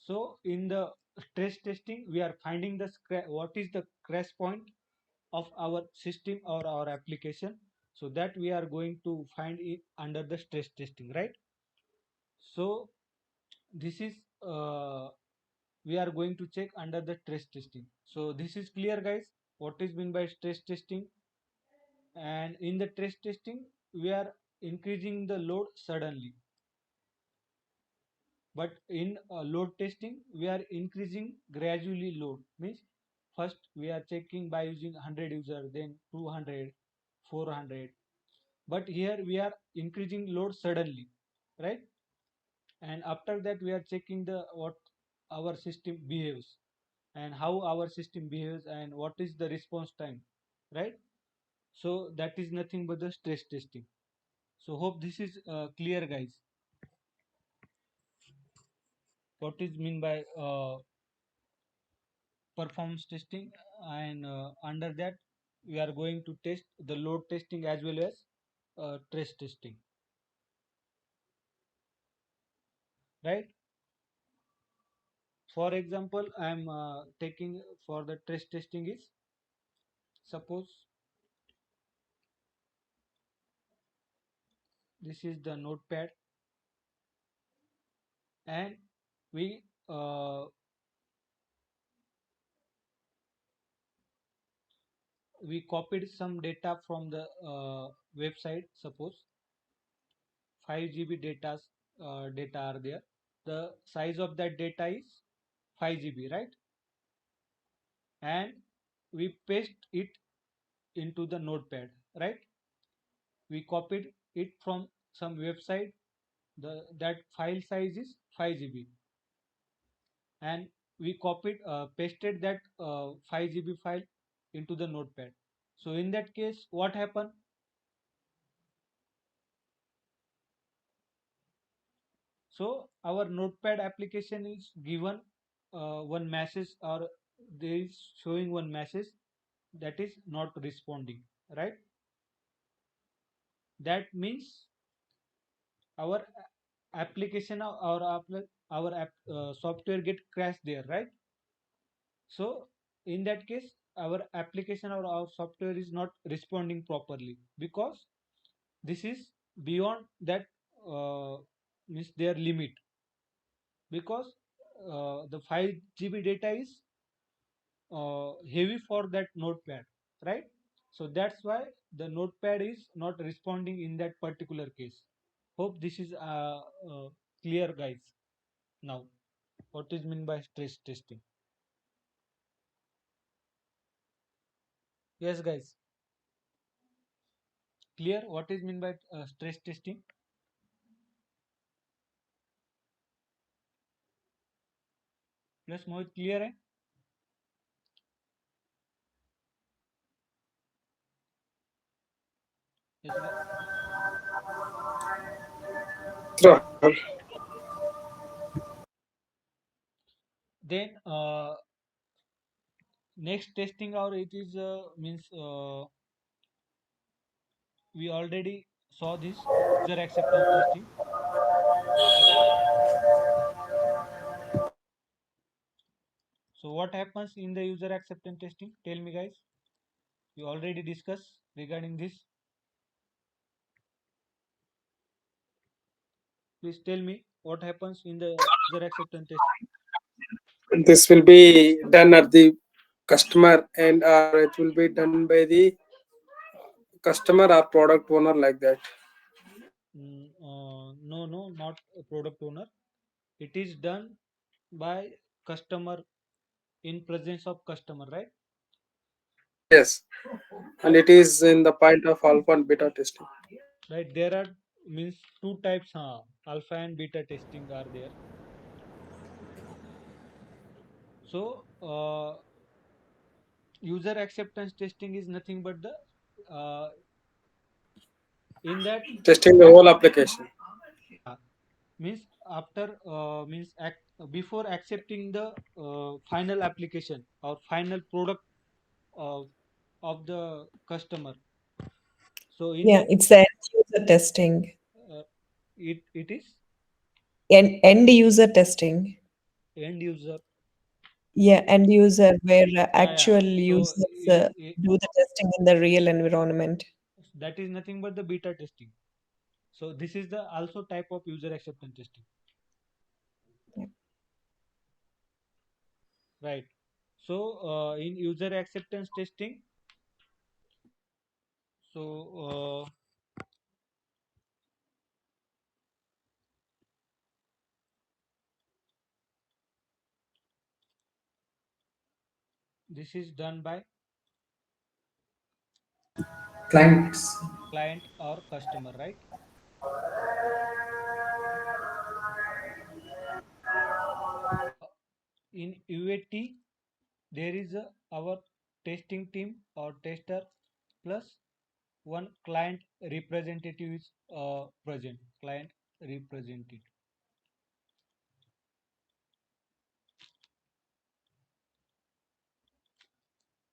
So in the stress testing, we are finding the what is the crash point of our system or our application. So that we are going to find it under the stress testing, right? So this is we are going to check under the stress testing. So this is clear, guys, what is meant by stress testing. And in the stress testing, we are increasing the load suddenly, but in load testing we are increasing gradually load. Means first we are checking by using 100 user, then 200, 400, but here we are increasing load suddenly, right? And after that we are checking the what our system behaves, and how our system behaves, and what is the response time, right? So that is nothing but the stress testing. So hope this is clear, guys, what is mean by performance testing. And under that we are going to test the load testing as well as stress testing, right? For example, I am taking for the stress testing is, suppose this is the notepad, and we we copied some data from the website. Suppose 5 GB data are there. The size of that data is 5 GB, right? And we paste it into the notepad, right? We copied it from some website. The that file size is 5 GB, and we copied pasted that 5 GB file into the notepad. So in that case, what happened? So our notepad application is given one message, or there is showing one message that is not responding, right? That means our application or our software get crashed there, right? So in that case, our application or our software is not responding properly, because this is beyond that means their limit, because the 5 GB data is heavy for that notepad, right? So that's why the notepad is not responding in that particular case. Hope this is clear, guys. Now, what is meant by stress testing? Yes, guys, clear what is meant by stress testing? Yes, Mohit, clear है? Yes, Rahul. then next testing, or it is means we already saw this user acceptance testing. So what happens in the user acceptance testing? Tell me, guys. We already discussed regarding this. Please tell me what happens in the user acceptance test. This will be done at the customer and or it will be done by the customer or product owner like that. No, no, not a product owner. It is done by customer, in presence of customer, right? Yes, and it is in the point of alpha and beta testing. Right. There are means two types. Alpha and beta testing are there. So user acceptance testing is nothing but the in that Testing the whole application. means after means before accepting the final application or final product uh, of the customer. So in Yeah, that it's the end user testing. it is End user testing. end user. Yeah, end user, where Yeah. actual So users do the testing in the real environment. that is nothing but the beta testing. So this is the also type of user acceptance testing, Yeah. right? So in user acceptance testing, so this is done by Clients. client or customer, right? In UAT, there is our testing team or tester plus one client representative is present. Client representative,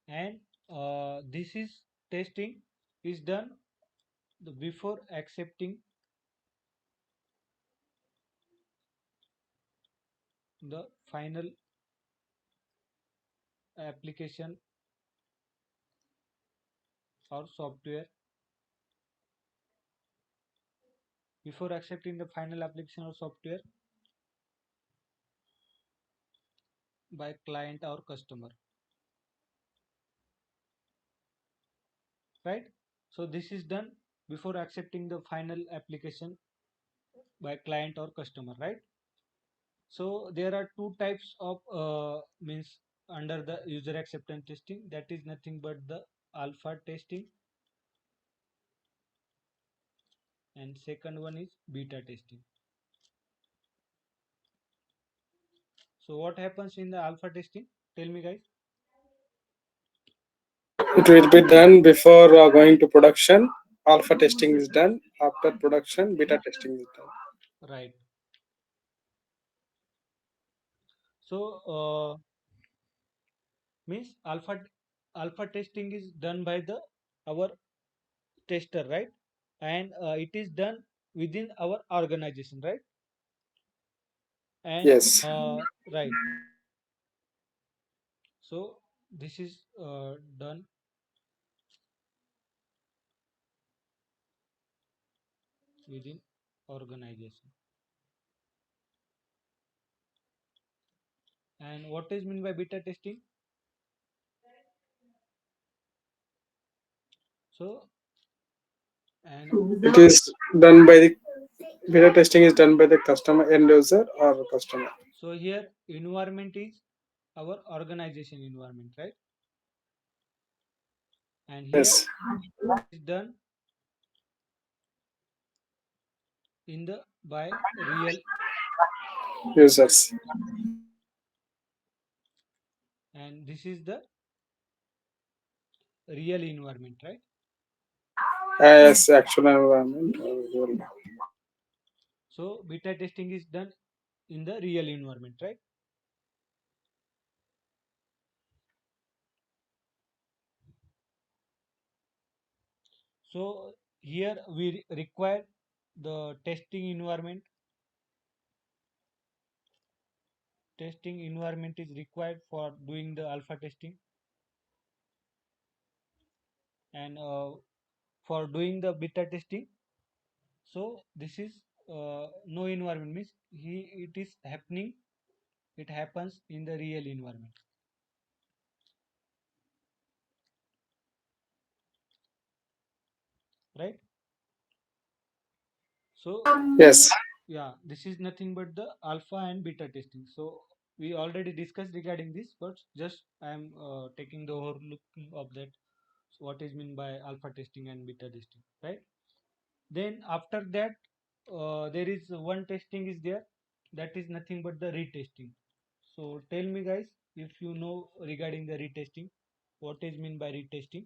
and this is testing is done before accepting the final application or software, before accepting the final application or software by client or customer, right? So this is done before accepting the final application by client or customer, right? So there are two types of means under the user acceptance testing, that is nothing but the alpha testing, and second one is beta testing. So what happens in the alpha testing? Tell me, guys. It will be done before going to production. Alpha testing is done. After production, beta testing is done. Right. So means alpha testing is done by the our tester, right? And it is done within our organization, right? And Yes. right. So this is done within organization. And what is mean by beta testing? So and It is done by the beta testing is done by the customer end user or customer. so here environment is our organization environment, right? And here Yes. is done in the by real, Users. and this is the real environment, right? As actual environment. So beta testing is done in the real environment, right? So here we require the testing environment. Testing environment is required for doing the alpha testing, and for doing the beta testing. So this is no environment means it is happening. It happens in the real environment, right? So Yes. yeah, this is nothing but the alpha and beta testing. So we already discussed regarding this, but just I am taking the overlook of that. So what is mean by alpha testing and beta testing, right? Then after that, there is one testing is there, that is nothing but the retesting. So tell me, guys, if you know regarding the retesting, what is mean by retesting?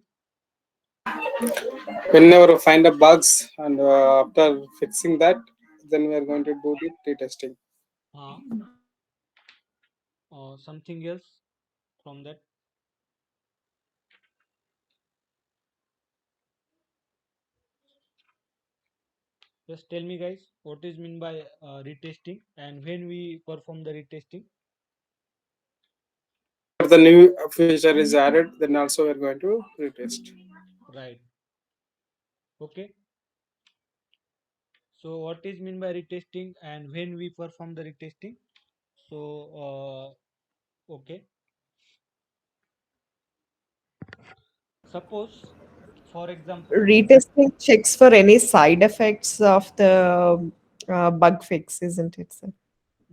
Whenever we find a bugs and after fixing that, then we are going to do the retesting. Uh, something else from that? Just tell me, guys, what is mean by retesting and when we perform the retesting. the new feature is added, then also we're going to retest. Right. Okay. So what is mean by retesting and when we perform the retesting? So okay. Suppose, for example, Retesting checks for any side effects of the bug fix, isn't it, sir?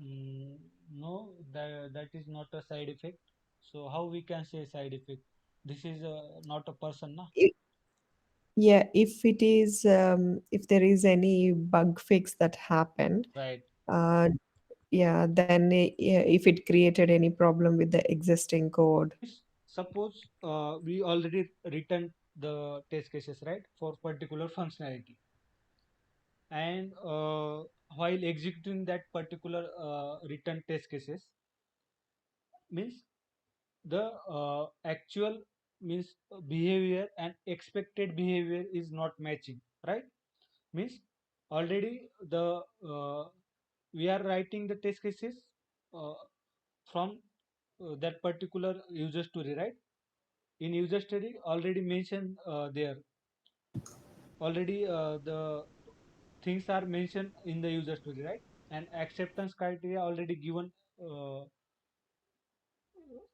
mm, no, that is not a side effect. So how we can say side effect? This is not a person, na? I- Yeah, if it is, if there is any bug fix that happened, Right. uh, yeah, then yeah, if it created any problem with the existing code. Suppose we already written the test cases, right, for particular functionality, and while executing that particular written test cases, means the actual means behavior and expected behavior is not matching, right? Means already the we are writing the test cases uh, from that particular user story, right? In user story already mentioned there, already the things are mentioned in the user story, right? And acceptance criteria already given uh,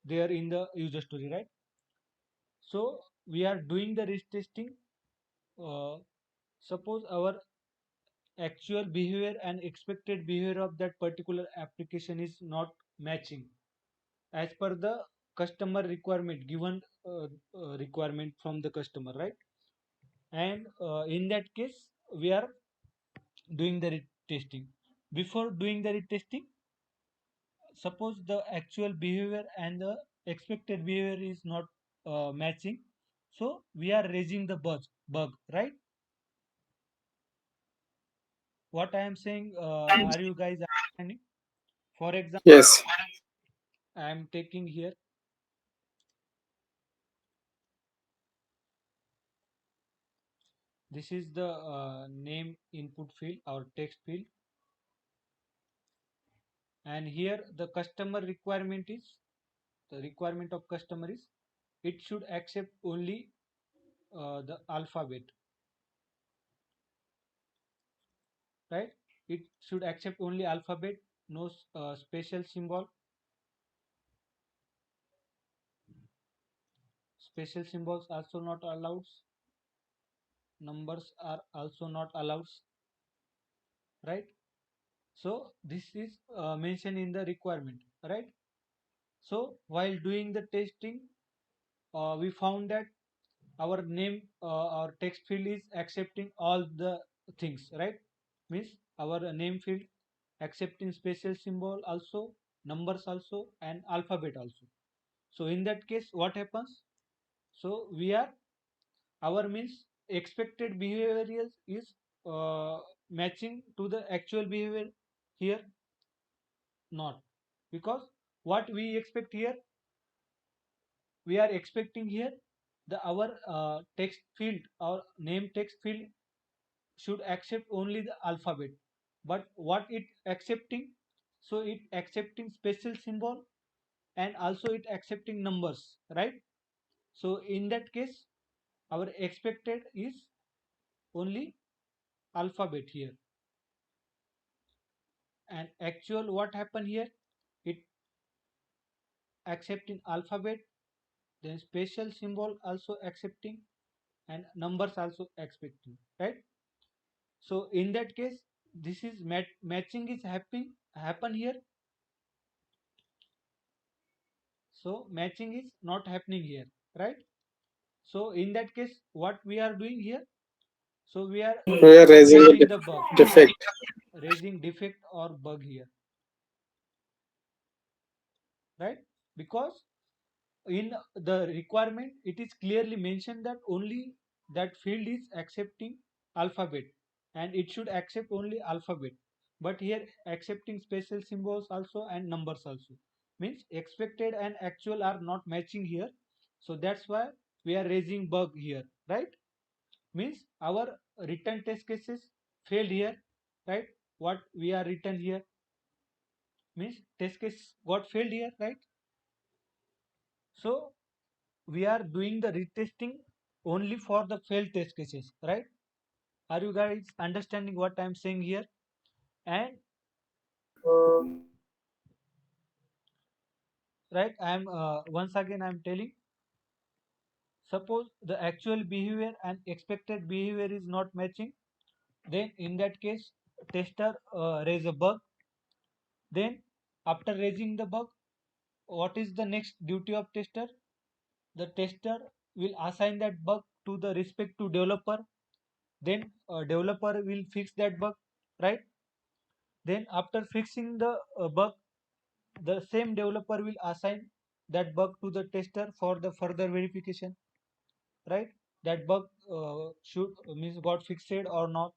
there in the user story, right? So we are doing the risk testing. uh, Suppose our actual behavior and expected behavior of that particular application is not matching as per the customer requirement, given requirement from the customer, right? And in that case we are doing the testing. Before doing the retesting, suppose the actual behavior and the expected behavior is not matching, so we are raising the bug, right? What I am saying, are you guys understanding? For example, Yes. I am taking here, this is the name input field or text field, and here the customer requirement is, the requirement of customer is it should accept only the alphabet, right? It should accept only alphabet, no special symbol. Special symbols also not allowed. Numbers are also not allowed, right? So this is mentioned in the requirement, right? So while doing the testing, we found that our name our text field is accepting all the things, right? Means our name field accepting special symbol also, numbers also, and alphabet also. So in that case what happens? So we are, our means expected behavior is matching to the actual behavior here, not, because what we expect here, we are expecting here the our text field, our name text field should accept only the alphabet, but what it accepting, so it accepting special symbol and also it accepting numbers, right? So in that case our expected is only alphabet here, and actual what happened here, it accepting alphabet, then special symbol also accepting, and numbers also accepting, right? So in that case this is matching is happen here. So matching is not happening here, right? So in that case what we are doing here, so we are We are raising a raising the bug, defect. raising defect or bug here, right? Because in the requirement it is clearly mentioned that only that field is accepting alphabet and it should accept only alphabet, but here accepting special symbols also and numbers also, means expected and actual are not matching here. So that's why we are raising bug here, right? Means our return test cases failed here, right? What we are written here means test case got failed here, right? So we are doing the retesting only for the failed test cases, right? Are you guys understanding what I'm saying here? And right, I'm once again I'm telling, suppose the actual behavior and expected behavior is not matching, then in that case tester raise a bug. Then after raising the bug, what is the next duty of tester? The tester will assign that bug to the respective developer. Then developer will fix that bug, right? Then after fixing the bug, the same developer will assign that bug to the tester for the further verification, right? That bug should means got fixed or not.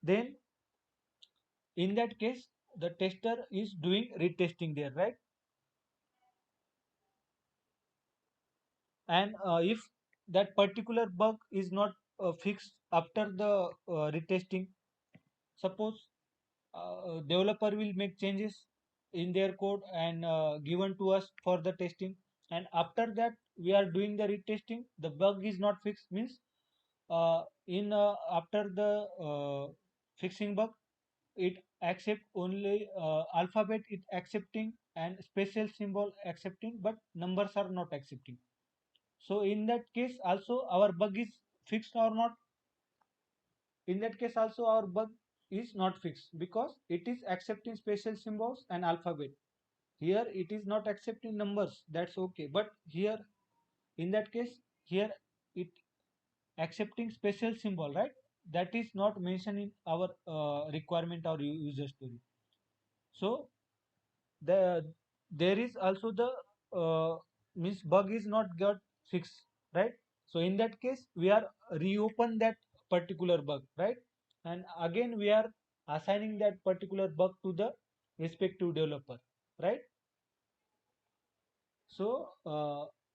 Then in that case the tester is doing retesting there, right? And if that particular bug is not fixed after the retesting, suppose developer will make changes in their code and given to us for the testing, and after that we are doing the retesting, the bug is not fixed, means in after the fixing bug, it accept only alphabet it accepting and special symbol accepting, but numbers are not accepting. So in that case also our bug is fixed or not? In that case also our bug is not fixed because it is accepting special symbols and alphabet. Here it is not accepting numbers, that's okay, but here in that case here it accepting special symbol, right? That is not mentioned in our requirement or user story. So the there is also the means bug is not got fixed, right? So in that case we are reopen that particular bug, right? And again we are assigning that particular bug to the respective developer, right? So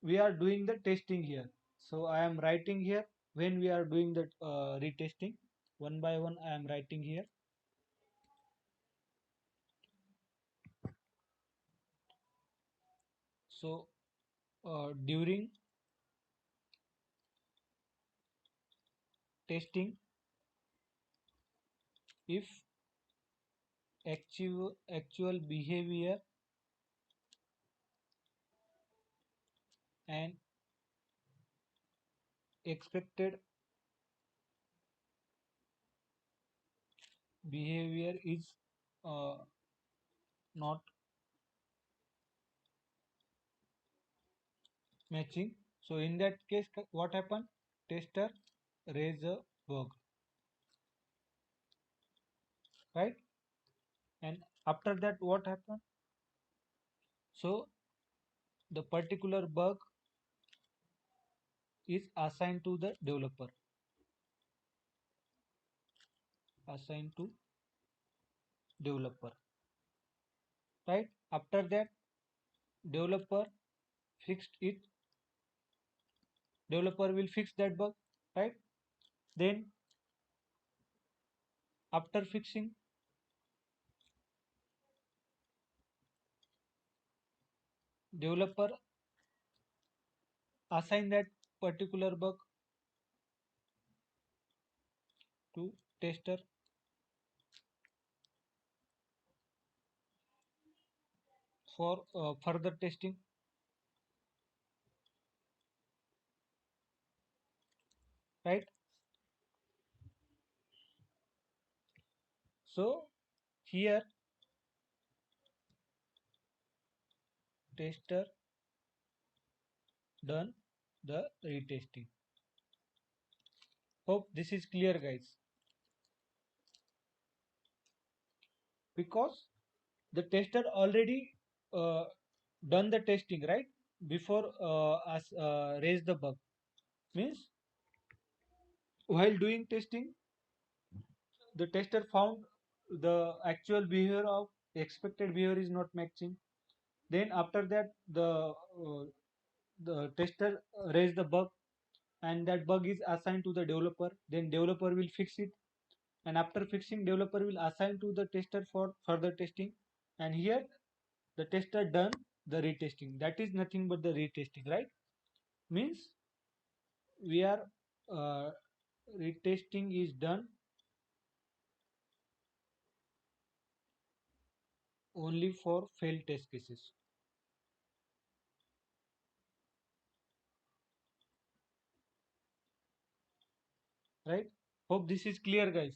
we are doing the testing here. So I am writing here when we are doing the retesting, one by one I am writing here. So during testing, if actual behavior and expected behavior is not matching, so in that case what happened? Tester raise a bug, right? And after that what happened? So the particular bug is assigned to the developer, assigned to developer, right? After that developer fixed it, developer will fix that bug, right? Then after fixing, developer assign that particular bug to tester for further testing, right? So here tester done the retesting. Hope this is clear, guys, because the tester already uh, done the testing, right? Before us raise the bug, means while doing testing the tester found the actual behavior of expected behavior is not matching. Then after that the tester raised the bug and that bug is assigned to the developer, then developer will fix it, and after fixing developer will assign to the tester for further testing, and here the tester done the retesting. That is nothing but the retesting, right? Means we are retesting is done only for failed test cases. Right? Hope this is clear, guys.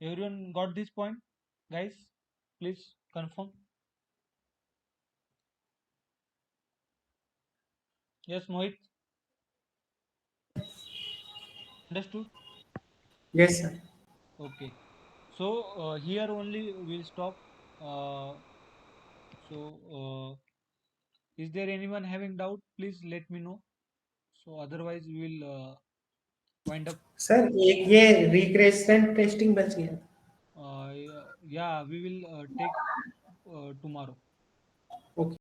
Everyone got this point? Guys, please confirm. Yes, Mohit, understood? Yes, sir. Okay. So here only we'll stop. Uh, so is there anyone having doubt? Please let me know. So otherwise we will wind up. Sir ये regression testing बच गया. Yeah, we will take tomorrow.